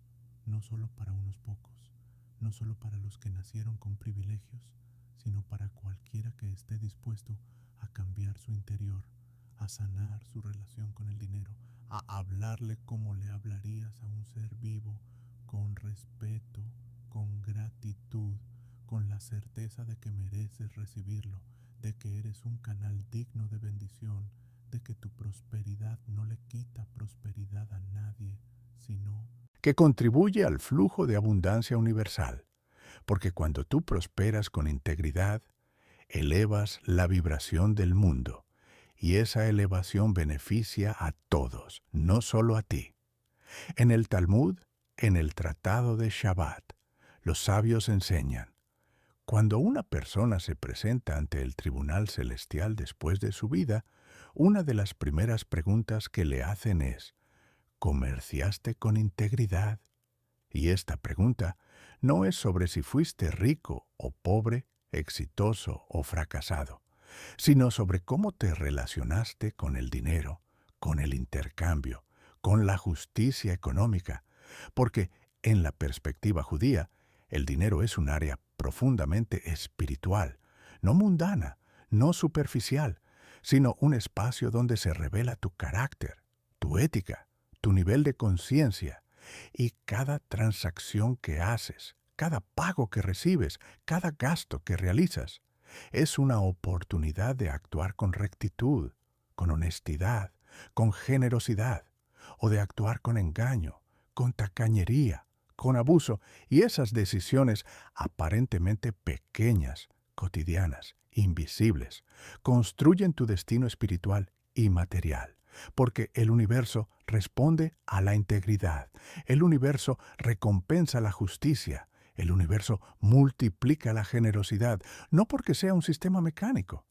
no solo para unos pocos, no solo para los que nacieron con privilegios, sino para cualquiera que esté dispuesto a cambiar su interior, a sanar su relación con el dinero, a hablarle como le hablarías a un ser vivo, con respeto, con gratitud, con la certeza de que mereces recibirlo, de que eres un canal digno de bendición, de que tu prosperidad no le quita prosperidad a nadie, sino que contribuye al flujo de abundancia universal. Porque cuando tú prosperas con integridad, elevas la vibración del mundo, y esa elevación beneficia a todos, no solo a ti. En el Talmud, en el Tratado de Shabbat, los sabios enseñan: cuando una persona se presenta ante el tribunal celestial después de su vida, una de las primeras preguntas que le hacen es: ¿comerciaste con integridad? Y esta pregunta no es sobre si fuiste rico o pobre, exitoso o fracasado, sino sobre cómo te relacionaste con el dinero, con el intercambio, con la justicia económica, porque en la perspectiva judía, el dinero es un área profundamente espiritual, no mundana, no superficial, sino un espacio donde se revela tu carácter, tu ética, tu nivel de conciencia, y cada transacción que haces, cada pago que recibes, cada gasto que realizas, es una oportunidad de actuar con rectitud, con honestidad, con generosidad, o de actuar con engaño, con tacañería, con abuso, y esas decisiones aparentemente pequeñas, cotidianas, invisibles, construyen tu destino espiritual y material, porque el universo responde a la integridad, el universo recompensa la justicia, el universo multiplica la generosidad, no porque sea un sistema mecánico,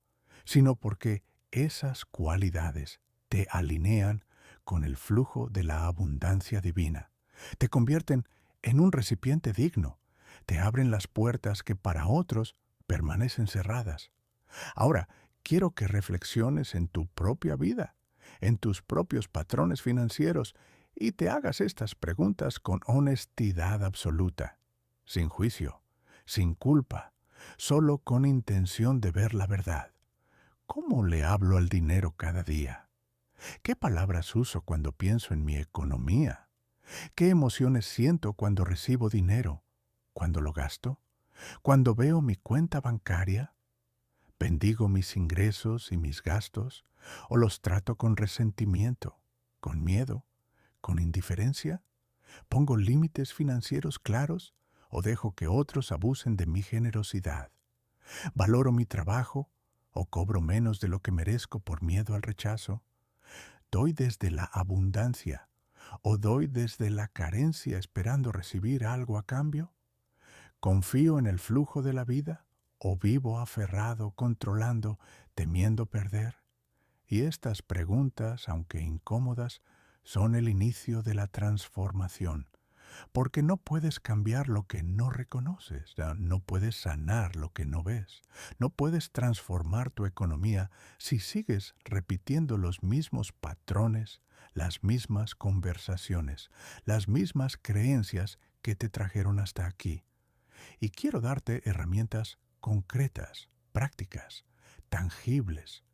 sino porque esas cualidades te alinean con el flujo de la abundancia divina, te convierten en un recipiente digno, te abren las puertas que para otros permanecen cerradas. Ahora, quiero que reflexiones en tu propia vida, en tus propios patrones financieros, y te hagas estas preguntas con honestidad absoluta, sin juicio, sin culpa, solo con intención de ver la verdad. ¿Cómo le hablo al dinero cada día? ¿Qué palabras uso cuando pienso en mi economía? ¿Qué emociones siento cuando recibo dinero? ¿Cuando lo gasto? ¿Cuando veo mi cuenta bancaria? ¿Bendigo mis ingresos y mis gastos? ¿O los trato con resentimiento, con miedo, con indiferencia? ¿Pongo límites financieros claros o dejo que otros abusen de mi generosidad? ¿Valoro mi trabajo o cobro menos de lo que merezco por miedo al rechazo? ¿Doy desde la abundancia o doy desde la carencia esperando recibir algo a cambio? ¿Confío en el flujo de la vida o vivo aferrado, controlando, temiendo perder? Y estas preguntas, aunque incómodas, son el inicio de la transformación, porque no puedes cambiar lo que no reconoces, no puedes sanar lo que no ves, no puedes transformar tu economía si sigues repitiendo los mismos patrones, las mismas conversaciones, las mismas creencias que te trajeron hasta aquí. Y quiero darte herramientas concretas, prácticas, tangibles,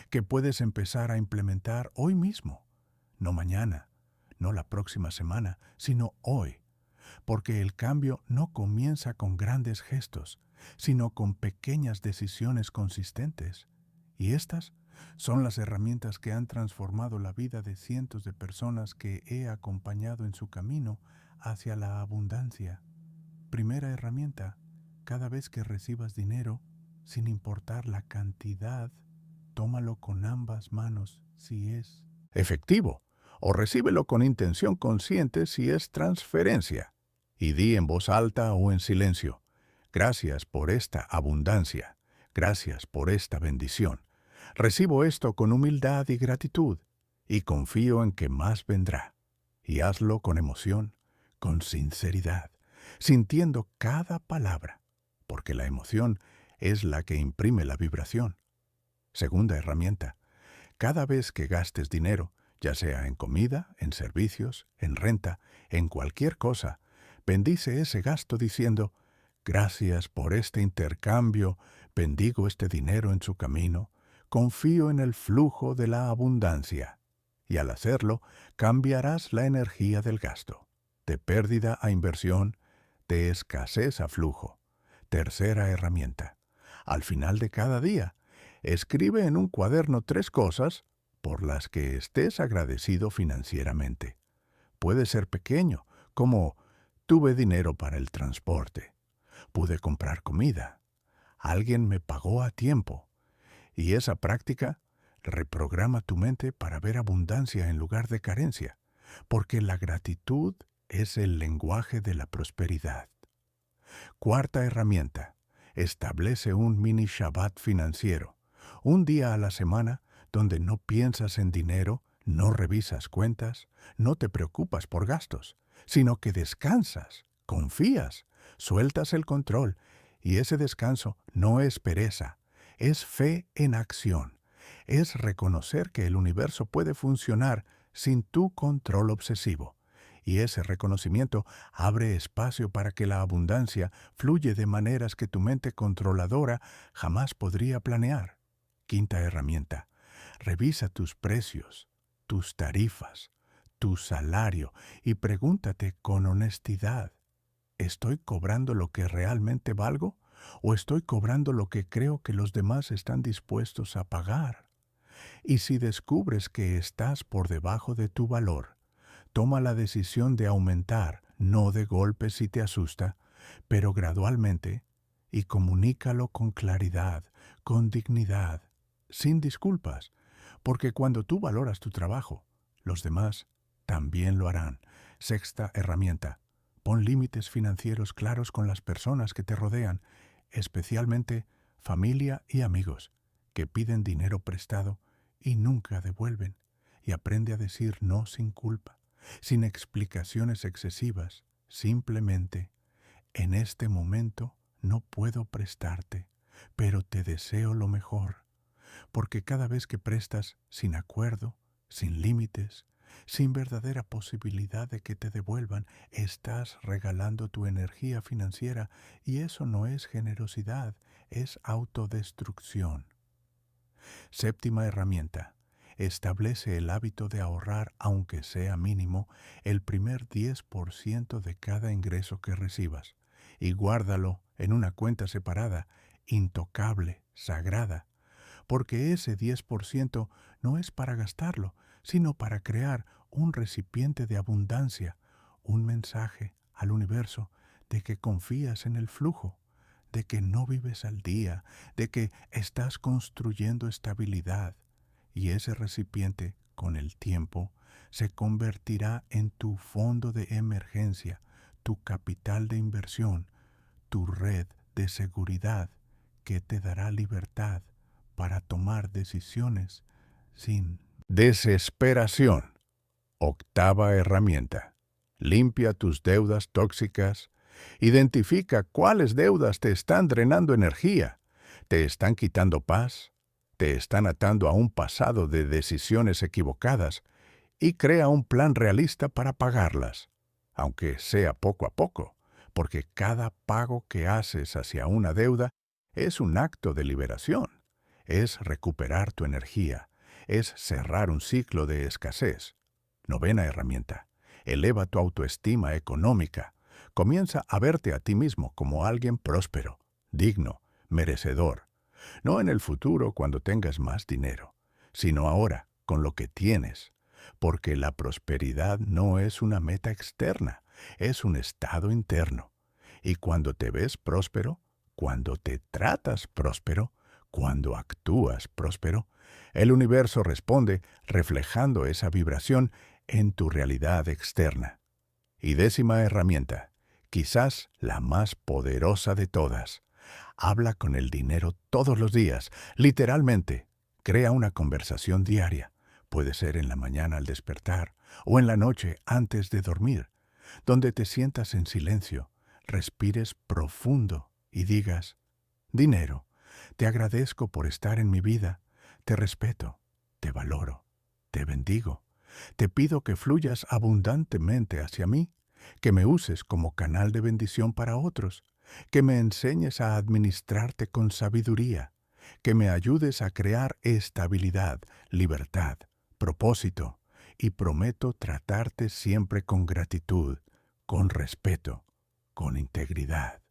que puedes empezar a implementar hoy mismo, no mañana, no la próxima semana, sino hoy, porque el cambio no comienza con grandes gestos, sino con pequeñas decisiones consistentes. Y estas son las herramientas que han transformado la vida de cientos de personas que he acompañado en su camino hacia la abundancia. Primera herramienta: cada vez que recibas dinero, sin importar la cantidad, tómalo con ambas manos si es efectivo, o recíbelo con intención consciente si es transferencia. Y di en voz alta o en silencio: gracias por esta abundancia, gracias por esta bendición. Recibo esto con humildad y gratitud, y confío en que más vendrá. Y hazlo con emoción, con sinceridad, sintiendo cada palabra, porque la emoción es la que imprime la vibración. Segunda herramienta: cada vez que gastes dinero, ya sea en comida, en servicios, en renta, en cualquier cosa, bendice ese gasto diciendo: gracias por este intercambio, bendigo este dinero en su camino, confío en el flujo de la abundancia. Y al hacerlo, cambiarás la energía del gasto, de pérdida a inversión, de escasez a flujo. Tercera herramienta: al final de cada día, escribe en un cuaderno 3 cosas por las que estés agradecido financieramente. Puede ser pequeño, como: tuve dinero para el transporte, pude comprar comida, alguien me pagó a tiempo. Y esa práctica reprograma tu mente para ver abundancia en lugar de carencia, porque la gratitud es el lenguaje de la prosperidad. Cuarta herramienta: establece un mini Shabbat financiero, un día a la semana donde no piensas en dinero, no revisas cuentas, no te preocupas por gastos, sino que descansas, confías, sueltas el control, y ese descanso no es pereza, Es fe en acción. Es reconocer que el universo puede funcionar sin tu control obsesivo. Y ese reconocimiento abre espacio para que la abundancia fluye de maneras que tu mente controladora jamás podría planear. Quinta herramienta. Revisa tus precios, tus tarifas, tu salario y pregúntate con honestidad, ¿estoy cobrando lo que realmente valgo o estoy cobrando lo que creo que los demás están dispuestos a pagar? Y si descubres que estás por debajo de tu valor, toma la decisión de aumentar, no de golpe si te asusta, pero gradualmente, y comunícalo con claridad, con dignidad, sin disculpas, porque cuando tú valoras tu trabajo, los demás también lo harán. Sexta herramienta. Pon límites financieros claros con las personas que te rodean, especialmente familia y amigos, que piden dinero prestado y nunca devuelven, y aprende a decir no sin culpa, sin explicaciones excesivas, simplemente, en este momento no puedo prestarte, pero te deseo lo mejor, porque cada vez que prestas sin acuerdo, sin límites, sin verdadera posibilidad de que te devuelvan, estás regalando tu energía financiera y eso no es generosidad, es autodestrucción. Séptima herramienta. Establece el hábito de ahorrar, aunque sea mínimo, el primer 10% de cada ingreso que recibas y guárdalo en una cuenta separada, intocable, sagrada, porque ese 10% no es para gastarlo, sino para crear un recipiente de abundancia, un mensaje al universo de que confías en el flujo, de que no vives al día, de que estás construyendo estabilidad. Y ese recipiente, con el tiempo, se convertirá en tu fondo de emergencia, tu capital de inversión, tu red de seguridad que te dará libertad para tomar decisiones sin desesperación. Octava herramienta. Limpia tus deudas tóxicas. Identifica cuáles deudas te están drenando energía, te están quitando paz, te están atando a un pasado de decisiones equivocadas y crea un plan realista para pagarlas, aunque sea poco a poco, porque cada pago que haces hacia una deuda es un acto de liberación, es recuperar tu energía, es cerrar un ciclo de escasez. Novena herramienta. Eleva tu autoestima económica. Comienza a verte a ti mismo como alguien próspero, digno, merecedor. No en el futuro cuando tengas más dinero, sino ahora con lo que tienes. Porque la prosperidad no es una meta externa, es un estado interno. Y cuando te ves próspero, cuando te tratas próspero, cuando actúas próspero, el universo responde reflejando esa vibración en tu realidad externa. Y décima herramienta, quizás la más poderosa de todas. Habla con el dinero todos los días, literalmente. Crea una conversación diaria. Puede ser en la mañana al despertar o en la noche antes de dormir, donde te sientas en silencio, respires profundo y digas, dinero, te agradezco por estar en mi vida, te respeto, te valoro, te bendigo. Te pido que fluyas abundantemente hacia mí, que me uses como canal de bendición para otros, que me enseñes a administrarte con sabiduría, que me ayudes a crear estabilidad, libertad, propósito, y prometo tratarte siempre con gratitud, con respeto, con integridad.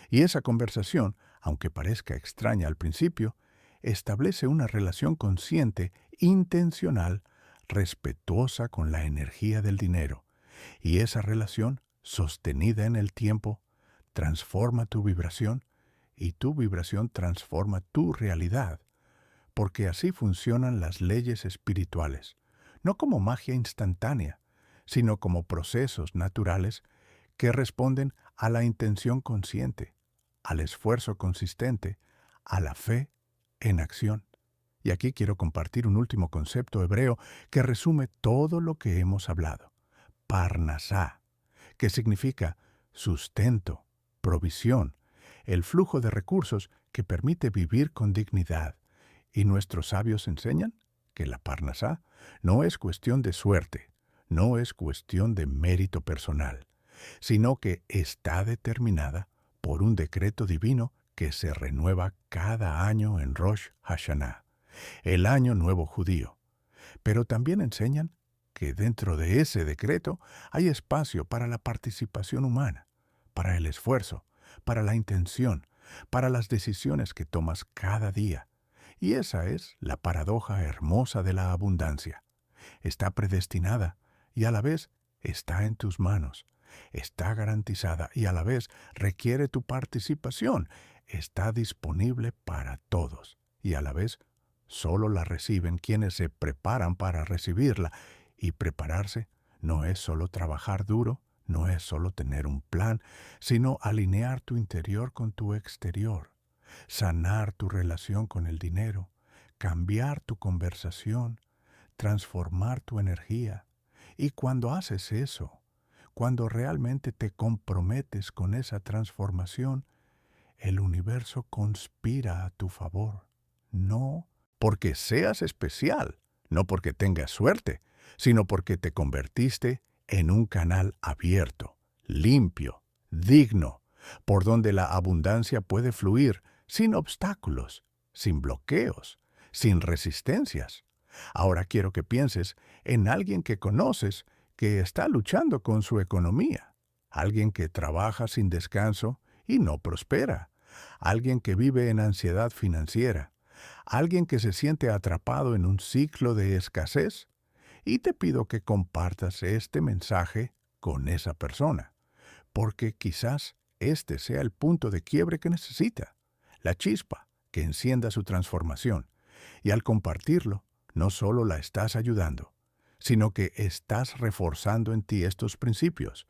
Y esa conversación, aunque parezca extraña al principio, establece una relación consciente, intencional, respetuosa con la energía del dinero. Y esa relación, sostenida en el tiempo, transforma tu vibración y tu vibración transforma tu realidad. Porque así funcionan las leyes espirituales, no como magia instantánea, sino como procesos naturales que responden a la intención consciente, al esfuerzo consistente, a la fe en acción. Y aquí quiero compartir un último concepto hebreo que resume todo lo que hemos hablado. Parnasá, que significa sustento, provisión, el flujo de recursos que permite vivir con dignidad. Y nuestros sabios enseñan que la Parnasá no es cuestión de suerte, no es cuestión de mérito personal, sino que está determinada por un decreto divino que se renueva cada año en Rosh Hashanah, el año nuevo judío. Pero también enseñan que dentro de ese decreto hay espacio para la participación humana, para el esfuerzo, para la intención, para las decisiones que tomas cada día. Y esa es la paradoja hermosa de la abundancia. Está predestinada y a la vez está en tus manos. Está garantizada y a la vez requiere tu participación. Está disponible para todos y a la vez solo la reciben quienes se preparan para recibirla. Y prepararse no es solo trabajar duro, no es solo tener un plan, sino alinear tu interior con tu exterior, sanar tu relación con el dinero, cambiar tu conversación, transformar tu energía. Y cuando haces eso, cuando realmente te comprometes con esa transformación, el universo conspira a tu favor. No porque seas especial, no porque tengas suerte, sino porque te convertiste en un canal abierto, limpio, digno, por donde la abundancia puede fluir sin obstáculos, sin bloqueos, sin resistencias. Ahora quiero que pienses en alguien que conoces que está luchando con su economía, alguien que trabaja sin descanso y no prospera, alguien que vive en ansiedad financiera, alguien que se siente atrapado en un ciclo de escasez, y te pido que compartas este mensaje con esa persona, porque quizás este sea el punto de quiebre que necesita, la chispa que encienda su transformación, y al compartirlo, no solo la estás ayudando, sino que estás reforzando en ti estos principios,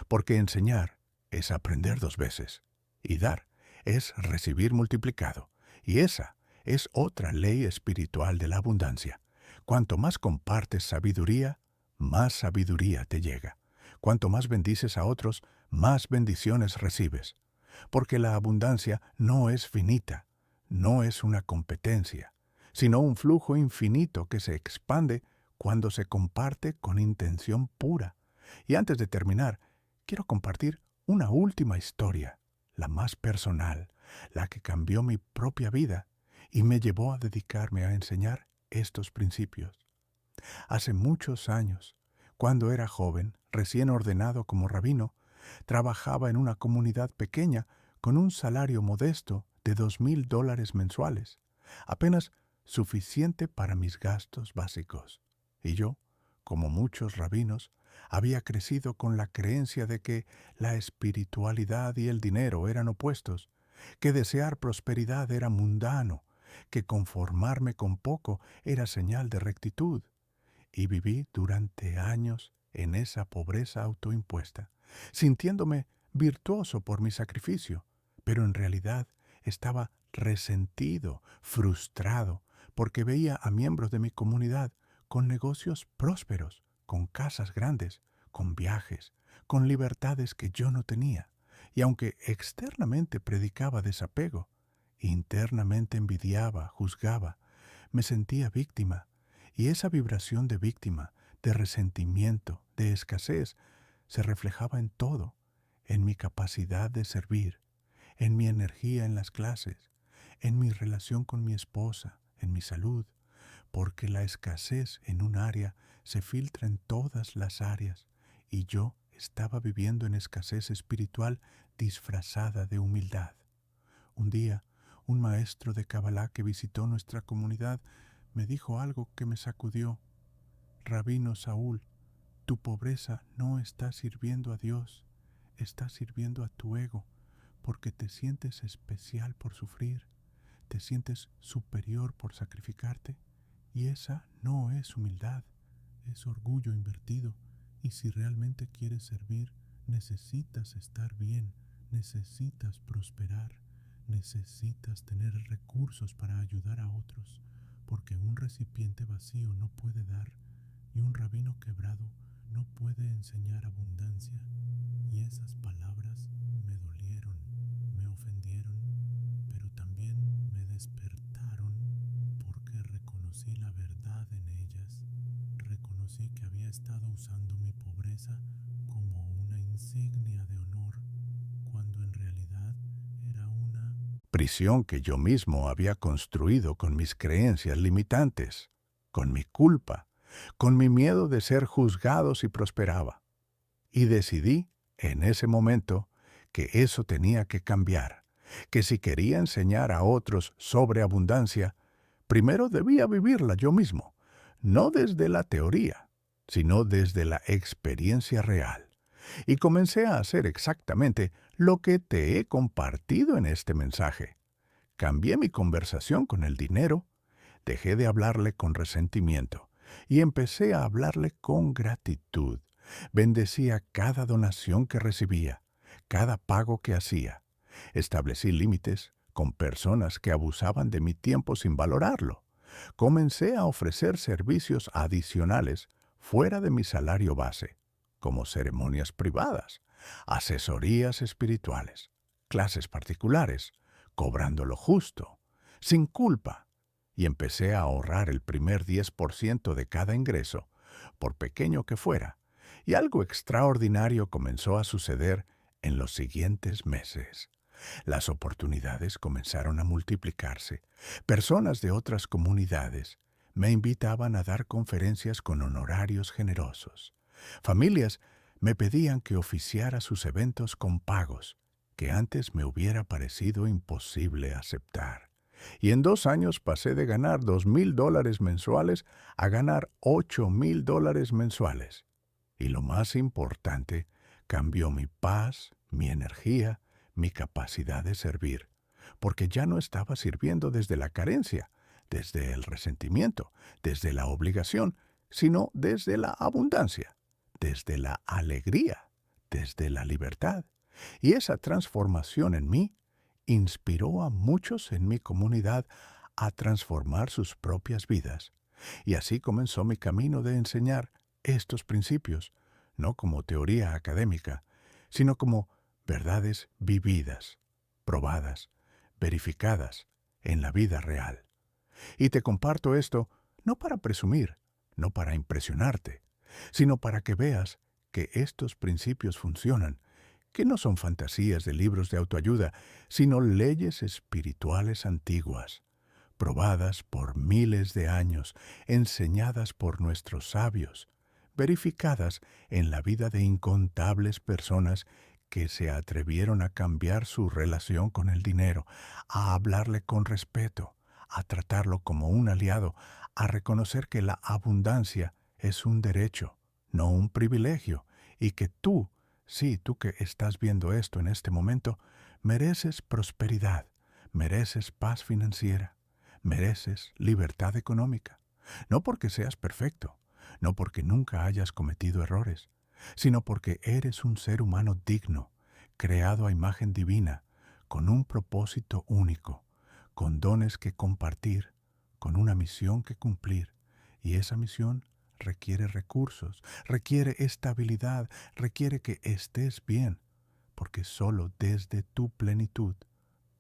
porque enseñar es aprender dos veces, y dar es recibir multiplicado, y esa es otra ley espiritual de la abundancia. Cuanto más compartes sabiduría, más sabiduría te llega. Cuanto más bendices a otros, más bendiciones recibes. Porque la abundancia no es finita, no es una competencia, sino un flujo infinito que se expande cuando se comparte con intención pura. Y antes de terminar, quiero compartir una última historia, la más personal, la que cambió mi propia vida y me llevó a dedicarme a enseñar estos principios. Hace muchos años, cuando era joven, recién ordenado como rabino, trabajaba en una comunidad pequeña con un salario modesto de $2,000 mensuales, apenas suficiente para mis gastos básicos. Y yo, como muchos rabinos, había crecido con la creencia de que la espiritualidad y el dinero eran opuestos, que desear prosperidad era mundano, que conformarme con poco era señal de rectitud. Y viví durante años en esa pobreza autoimpuesta, sintiéndome virtuoso por mi sacrificio, pero en realidad estaba resentido, frustrado, porque veía a miembros de mi comunidad con negocios prósperos, con casas grandes, con viajes, con libertades que yo no tenía. Y aunque externamente predicaba desapego, internamente envidiaba, juzgaba, me sentía víctima. Y esa vibración de víctima, de resentimiento, de escasez, se reflejaba en todo, en mi capacidad de servir, en mi energía en las clases, en mi relación con mi esposa, en mi salud, porque la escasez en un área se filtra en todas las áreas, y yo estaba viviendo en escasez espiritual disfrazada de humildad. Un día, un maestro de Kabbalah que visitó nuestra comunidad me dijo algo que me sacudió. Rabino Saúl, tu pobreza no está sirviendo a Dios, está sirviendo a tu ego, porque te sientes especial por sufrir, te sientes superior por sacrificarte, y esa no es humildad, es orgullo invertido, y si realmente quieres servir, necesitas estar bien, necesitas prosperar, necesitas tener recursos para ayudar a otros, porque un recipiente vacío no puede dar, y un rabino quebrado no puede enseñar abundancia, y esas palabras me dolieron, me ofendieron, pero también me despertaron porque reconocí la verdad en ellas. Reconocí que había estado usando mi pobreza como una insignia de honor, cuando en realidad era una prisión que yo mismo había construido con mis creencias limitantes, con mi culpa, con mi miedo de ser juzgado si prosperaba. Y decidí, en ese momento, que eso tenía que cambiar, que si quería enseñar a otros sobre abundancia, primero debía vivirla yo mismo, no desde la teoría, sino desde la experiencia real. Y comencé a hacer exactamente lo que te he compartido en este mensaje. Cambié mi conversación con el dinero, dejé de hablarle con resentimiento y empecé a hablarle con gratitud. Bendecía cada donación que recibía, cada pago que hacía. Establecí límites con personas que abusaban de mi tiempo sin valorarlo. Comencé a ofrecer servicios adicionales fuera de mi salario base, como ceremonias privadas, asesorías espirituales, clases particulares, cobrando lo justo, sin culpa, y empecé a ahorrar el primer 10% de cada ingreso, por pequeño que fuera, y algo extraordinario comenzó a suceder en los siguientes meses. Las oportunidades comenzaron a multiplicarse. Personas de otras comunidades me invitaban a dar conferencias con honorarios generosos. Familias me pedían que oficiara sus eventos con pagos que antes me hubiera parecido imposible aceptar. Y en 2 años pasé de ganar $2,000 mensuales a ganar $8,000 mensuales. Y lo más importante, cambió mi paz, mi energía, mi capacidad de servir, porque ya no estaba sirviendo desde la carencia, desde el resentimiento, desde la obligación, sino desde la abundancia, desde la alegría, desde la libertad. Y esa transformación en mí inspiró a muchos en mi comunidad a transformar sus propias vidas. Y así comenzó mi camino de enseñar estos principios, no como teoría académica, sino como verdades vividas, probadas, verificadas en la vida real. Y te comparto esto no para presumir, no para impresionarte, sino para que veas que estos principios funcionan, que no son fantasías de libros de autoayuda, sino leyes espirituales antiguas, probadas por miles de años, enseñadas por nuestros sabios, verificadas en la vida de incontables personas que se atrevieron a cambiar su relación con el dinero, a hablarle con respeto, a tratarlo como un aliado, a reconocer que la abundancia es un derecho, no un privilegio, y que tú, sí, tú que estás viendo esto en este momento, mereces prosperidad, mereces paz financiera, mereces libertad económica. No porque seas perfecto, no porque nunca hayas cometido errores, sino porque eres un ser humano digno, creado a imagen divina, con un propósito único, con dones que compartir, con una misión que cumplir. Y esa misión requiere recursos, requiere estabilidad, requiere que estés bien, porque solo desde tu plenitud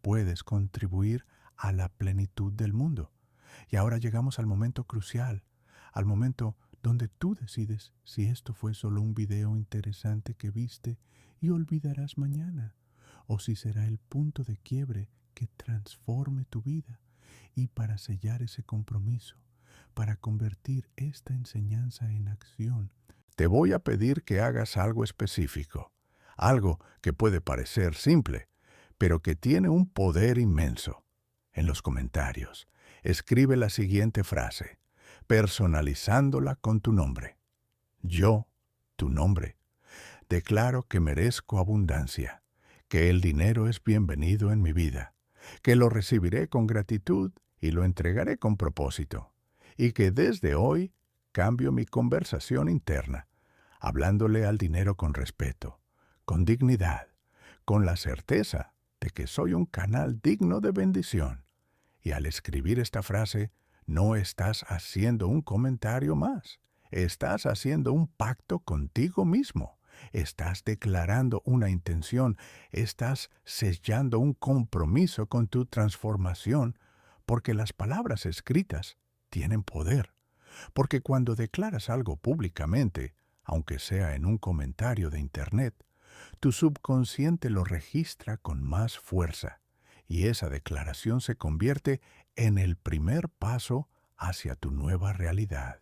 puedes contribuir a la plenitud del mundo. Y ahora llegamos al momento crucial, al momento donde tú decides si esto fue solo un video interesante que viste y olvidarás mañana, o si será el punto de quiebre que transforme tu vida. Y para sellar ese compromiso, para convertir esta enseñanza en acción, te voy a pedir que hagas algo específico, algo que puede parecer simple, pero que tiene un poder inmenso. En los comentarios, escribe la siguiente frase, personalizándola con tu nombre. Yo, tu nombre, declaro que merezco abundancia, que el dinero es bienvenido en mi vida, que lo recibiré con gratitud y lo entregaré con propósito, y que desde hoy cambio mi conversación interna, hablándole al dinero con respeto, con dignidad, con la certeza de que soy un canal digno de bendición. Y al escribir esta frase, no estás haciendo un comentario más. Estás haciendo un pacto contigo mismo. Estás declarando una intención. Estás sellando un compromiso con tu transformación, porque las palabras escritas tienen poder. Porque cuando declaras algo públicamente, aunque sea en un comentario de Internet, tu subconsciente lo registra con más fuerza, y esa declaración se convierte en el primer paso hacia tu nueva realidad.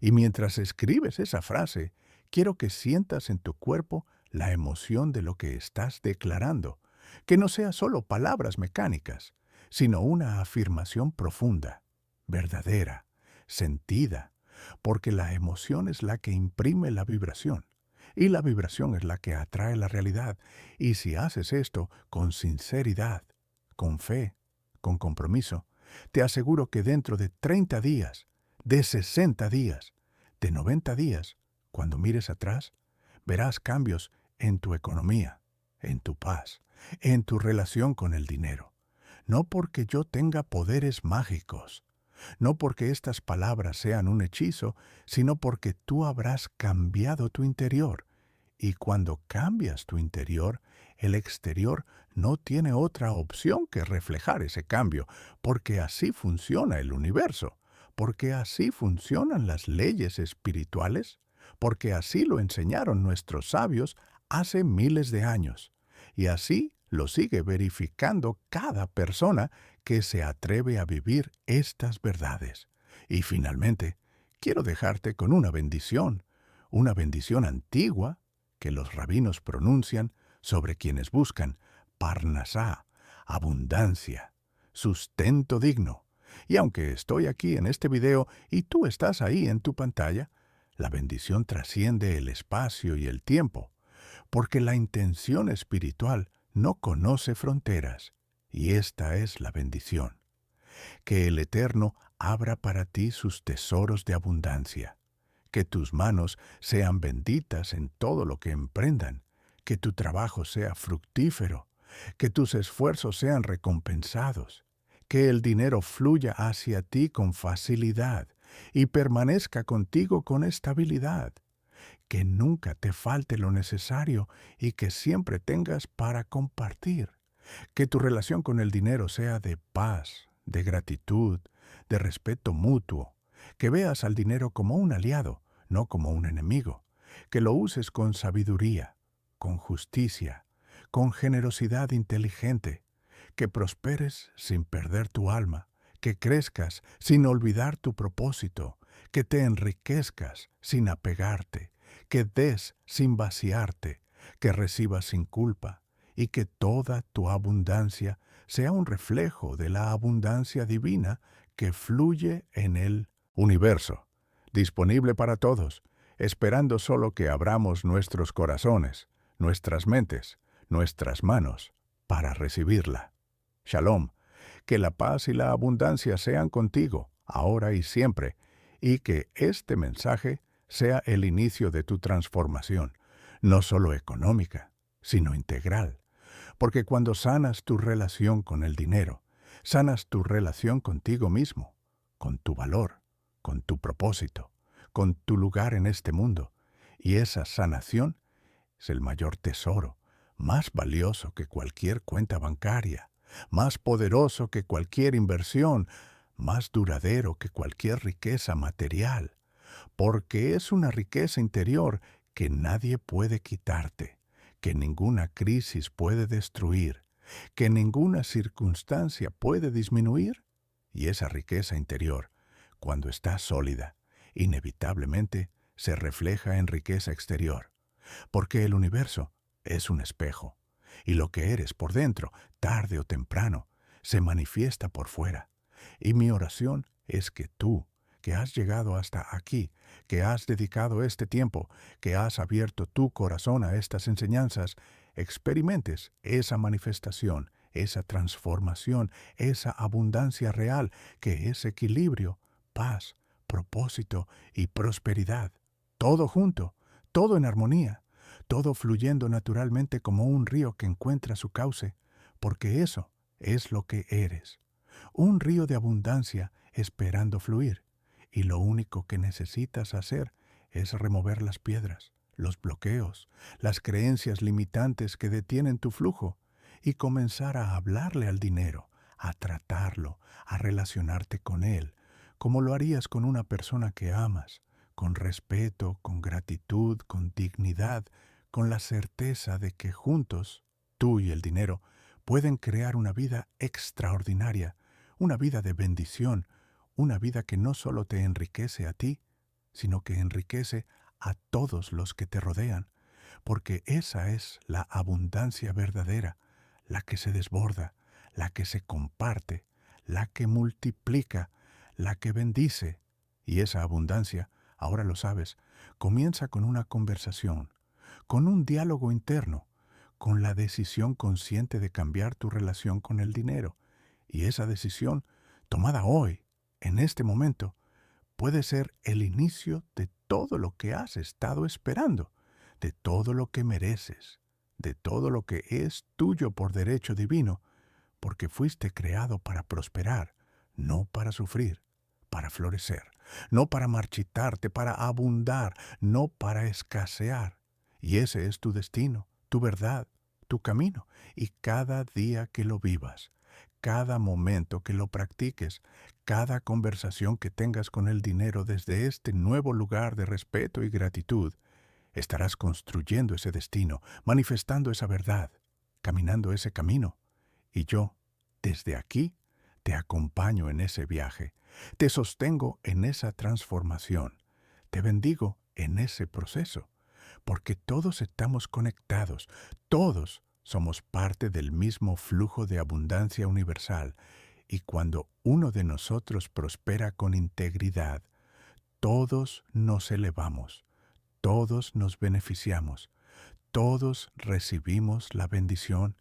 Y mientras escribes esa frase, quiero que sientas en tu cuerpo la emoción de lo que estás declarando, que no sea solo palabras mecánicas, sino una afirmación profunda, verdadera, sentida, porque la emoción es la que imprime la vibración, y la vibración es la que atrae la realidad. Y si haces esto con sinceridad, con fe, con compromiso, te aseguro que dentro de 30 días, de 60 días, de 90 días, cuando mires atrás, verás cambios en tu economía, en tu paz, en tu relación con el dinero. No porque yo tenga poderes mágicos, no porque estas palabras sean un hechizo, sino porque tú habrás cambiado tu interior. Y cuando cambias tu interior, el exterior no tiene otra opción que reflejar ese cambio, porque así funciona el universo, porque así funcionan las leyes espirituales, porque así lo enseñaron nuestros sabios hace miles de años. Y así lo sigue verificando cada persona que se atreve a vivir estas verdades. Y finalmente, quiero dejarte con una bendición antigua que los rabinos pronuncian sobre quienes buscan parnasá, abundancia, sustento digno. Y aunque estoy aquí en este video y tú estás ahí en tu pantalla, la bendición trasciende el espacio y el tiempo, porque la intención espiritual no conoce fronteras. Y esta es la bendición: que el Eterno abra para ti sus tesoros de abundancia, que tus manos sean benditas en todo lo que emprendan, que tu trabajo sea fructífero, que tus esfuerzos sean recompensados, que el dinero fluya hacia ti con facilidad y permanezca contigo con estabilidad, que nunca te falte lo necesario y que siempre tengas para compartir, que tu relación con el dinero sea de paz, de gratitud, de respeto mutuo, que veas al dinero como un aliado, no como un enemigo, que lo uses con sabiduría, con justicia, con generosidad inteligente, que prosperes sin perder tu alma, que crezcas sin olvidar tu propósito, que te enriquezcas sin apegarte, que des sin vaciarte, que recibas sin culpa, y que toda tu abundancia sea un reflejo de la abundancia divina que fluye en el universo, disponible para todos, esperando solo que abramos nuestros corazones, nuestras mentes, nuestras manos, para recibirla. Shalom, que la paz y la abundancia sean contigo, ahora y siempre, y que este mensaje sea el inicio de tu transformación, no solo económica, sino integral. Porque cuando sanas tu relación con el dinero, sanas tu relación contigo mismo, con tu valor, con tu propósito, con tu lugar en este mundo. Y esa sanación es el mayor tesoro, más valioso que cualquier cuenta bancaria, más poderoso que cualquier inversión, más duradero que cualquier riqueza material, porque es una riqueza interior que nadie puede quitarte, que ninguna crisis puede destruir, que ninguna circunstancia puede disminuir. Y esa riqueza interior, cuando está sólida, inevitablemente se refleja en riqueza exterior, porque el universo es un espejo, y lo que eres por dentro, tarde o temprano, se manifiesta por fuera. Y mi oración es que tú, que has llegado hasta aquí, que has dedicado este tiempo, que has abierto tu corazón a estas enseñanzas, experimentes esa manifestación, esa transformación, esa abundancia real, que es equilibrio, paz, propósito y prosperidad. Todo junto, todo en armonía, todo fluyendo naturalmente como un río que encuentra su cauce, porque eso es lo que eres. Un río de abundancia esperando fluir. y lo único que necesitas hacer es remover las piedras, los bloqueos, las creencias limitantes que detienen tu flujo y comenzar a hablarle al dinero, a tratarlo, a relacionarte con él, como lo harías con una persona que amas, con respeto, con gratitud, con dignidad, con la certeza de que juntos, tú y el dinero, pueden crear una vida extraordinaria, una vida de bendición, una vida que no solo te enriquece a ti, sino que enriquece a todos los que te rodean, porque esa es la abundancia verdadera, la que se desborda, la que se comparte, la que multiplica, la que bendice. Y esa abundancia, ahora lo sabes, comienza con una conversación, con un diálogo interno, con la decisión consciente de cambiar tu relación con el dinero. Y esa decisión, tomada hoy, en este momento, puede ser el inicio de todo lo que has estado esperando, de todo lo que mereces, de todo lo que es tuyo por derecho divino, porque fuiste creado para prosperar, no para sufrir, para florecer, no para marchitarte, para abundar, no para escasear. Y ese es tu destino, tu verdad, tu camino, y cada día que lo vivas, cada momento que lo practiques, cada conversación que tengas con el dinero desde este nuevo lugar de respeto y gratitud, estarás construyendo ese destino, manifestando esa verdad, caminando ese camino. Y yo, desde aquí, te acompaño en ese viaje, te sostengo en esa transformación, te bendigo en ese proceso, porque todos estamos conectados, todos somos parte del mismo flujo de abundancia universal, y cuando uno de nosotros prospera con integridad, todos nos elevamos, todos nos beneficiamos, todos recibimos la bendición,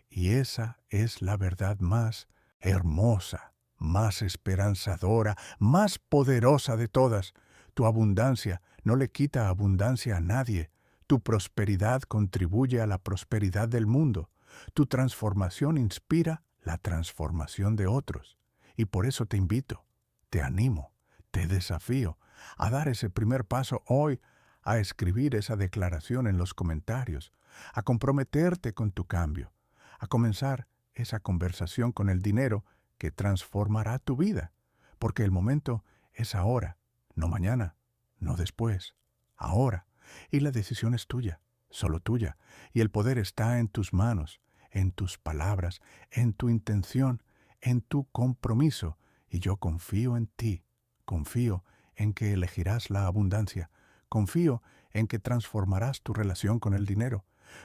y esa es la verdad más hermosa, más esperanzadora, más poderosa de todas. Tu abundancia no le quita abundancia a nadie. Tu prosperidad contribuye a la prosperidad del mundo. Tu transformación inspira la transformación de otros. Y por eso te invito, te animo, te desafío a dar ese primer paso hoy, a escribir esa declaración en los comentarios, a comprometerte con tu cambio, a comenzar esa conversación con el dinero que transformará tu vida, porque el momento es ahora, no mañana, no después, ahora, y la decisión es tuya, solo tuya, y el poder está en tus manos, en tus palabras, en tu intención, en tu compromiso, y yo confío en ti, confío en que elegirás la abundancia, confío en que transformarás tu relación con el dinero,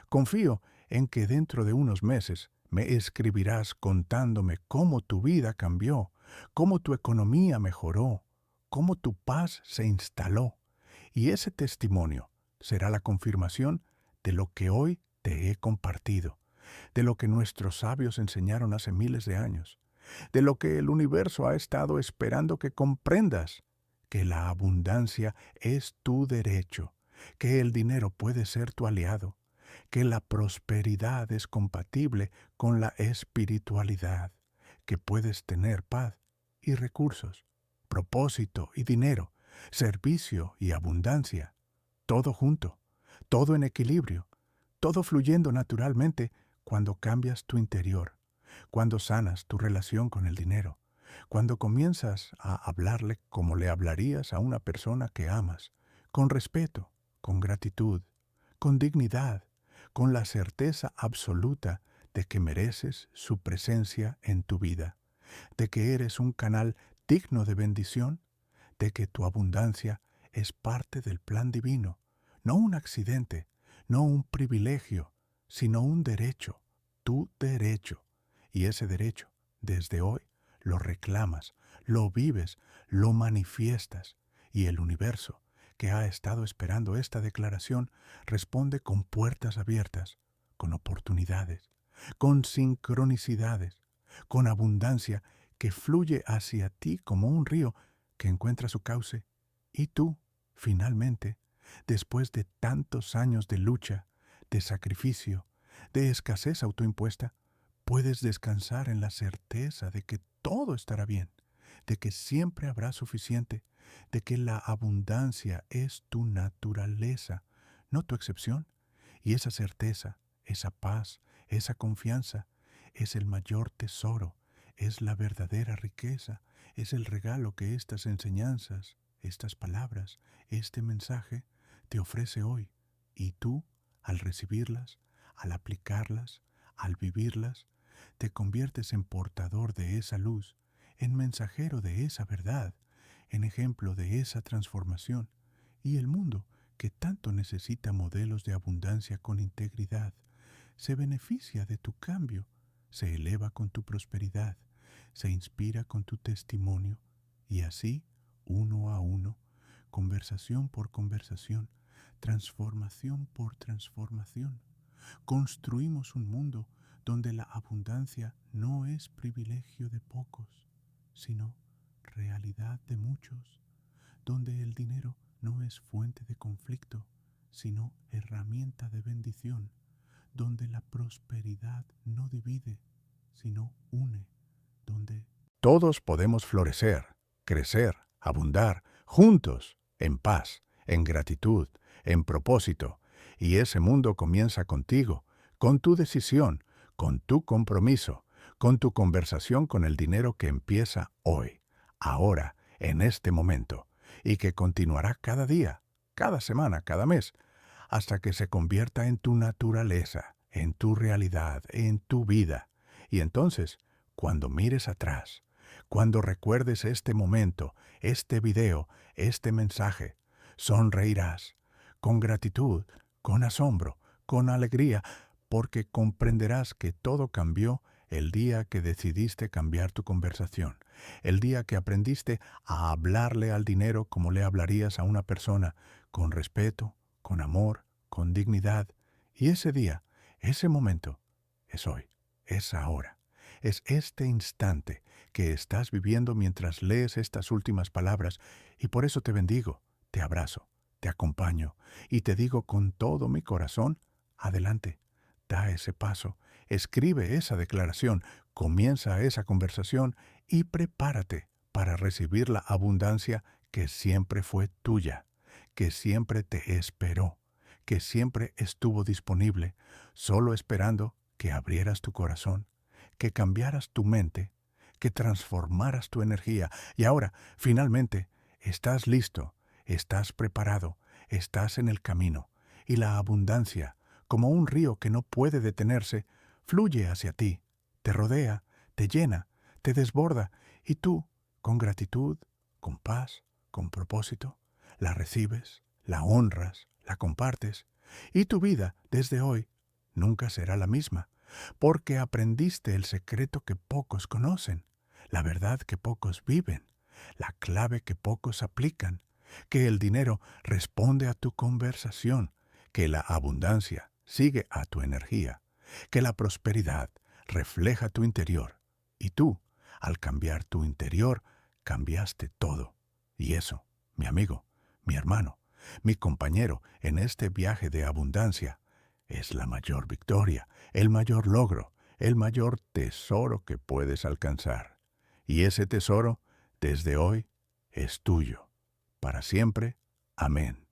confío en que dentro de unos meses me escribirás contándome cómo tu vida cambió, cómo tu economía mejoró, cómo tu paz se instaló. Y ese testimonio será la confirmación de lo que hoy te he compartido, de lo que nuestros sabios enseñaron hace miles de años, de lo que el universo ha estado esperando que comprendas, que la abundancia es tu derecho, que el dinero puede ser tu aliado, que la prosperidad es compatible con la espiritualidad, que puedes tener paz y recursos, propósito y dinero, servicio y abundancia, todo junto, todo en equilibrio, todo fluyendo naturalmente cuando cambias tu interior, cuando sanas tu relación con el dinero, cuando comienzas a hablarle como le hablarías a una persona que amas, con respeto, con gratitud, con dignidad, con la certeza absoluta de que mereces su presencia en tu vida, de que eres un canal digno de bendición, de que tu abundancia es parte del plan divino, no un accidente, no un privilegio, sino un derecho, tu derecho. Y ese derecho, desde hoy, lo reclamas, lo vives, lo manifiestas, y el universo, que ha estado esperando esta declaración, responde con puertas abiertas, con oportunidades, con sincronicidades, con abundancia que fluye hacia ti como un río que encuentra su cauce. Y tú, finalmente, después de tantos años de lucha, de sacrificio, de escasez autoimpuesta, puedes descansar en la certeza de que todo estará bien, de que siempre habrá suficiente, de que la abundancia es tu naturaleza, no tu excepción. Y esa certeza, esa paz, esa confianza es el mayor tesoro, es la verdadera riqueza, es el regalo que estas enseñanzas, estas palabras, este mensaje te ofrece hoy. Y tú, al recibirlas, al aplicarlas, al vivirlas, te conviertes en portador de esa luz, en mensajero de esa verdad, en ejemplo de esa transformación. Y el mundo, que tanto necesita modelos de abundancia con integridad, se beneficia de tu cambio, se eleva con tu prosperidad, se inspira con tu testimonio, y así, uno a uno, conversación por conversación, transformación por transformación, construimos un mundo donde la abundancia no es privilegio de pocos, sino realidad de muchos, donde el dinero no es fuente de conflicto, sino herramienta de bendición, donde la prosperidad no divide, sino une, donde todos podemos florecer, crecer, abundar, juntos, en paz, en gratitud, en propósito, y ese mundo comienza contigo, con tu decisión, con tu compromiso, con tu conversación con el dinero que empieza hoy, ahora, en este momento, y que continuará cada día, cada semana, cada mes, hasta que se convierta en tu naturaleza, en tu realidad, en tu vida. Y entonces, cuando mires atrás, cuando recuerdes este momento, este video, este mensaje, sonreirás, con gratitud, con asombro, con alegría, porque comprenderás que todo cambió el día que decidiste cambiar tu conversación, el día que aprendiste a hablarle al dinero como le hablarías a una persona, con respeto, con amor, con dignidad. Y ese día, ese momento, es hoy, es ahora, es este instante que estás viviendo mientras lees estas últimas palabras, y por eso te bendigo, te abrazo, te acompaño, y te digo con todo mi corazón, adelante, da ese paso, escribe esa declaración, comienza esa conversación y prepárate para recibir la abundancia que siempre fue tuya, que siempre te esperó, que siempre estuvo disponible, solo esperando que abrieras tu corazón, que cambiaras tu mente, que transformaras tu energía. Y ahora, finalmente, estás listo, estás preparado, estás en el camino, y la abundancia, como un río que no puede detenerse, fluye hacia ti, te rodea, te llena, te desborda, y tú, con gratitud, con paz, con propósito, la recibes, la honras, la compartes, y tu vida, desde hoy, nunca será la misma, porque aprendiste el secreto que pocos conocen, la verdad que pocos viven, la clave que pocos aplican, que el dinero responde a tu conversación, que la abundancia sigue a tu energía, que la prosperidad refleja tu interior, y tú, al cambiar tu interior, cambiaste todo. Y eso, mi amigo, mi hermano, mi compañero en este viaje de abundancia, es la mayor victoria, el mayor logro, el mayor tesoro que puedes alcanzar. Y ese tesoro, desde hoy, es tuyo. Para siempre. Amén.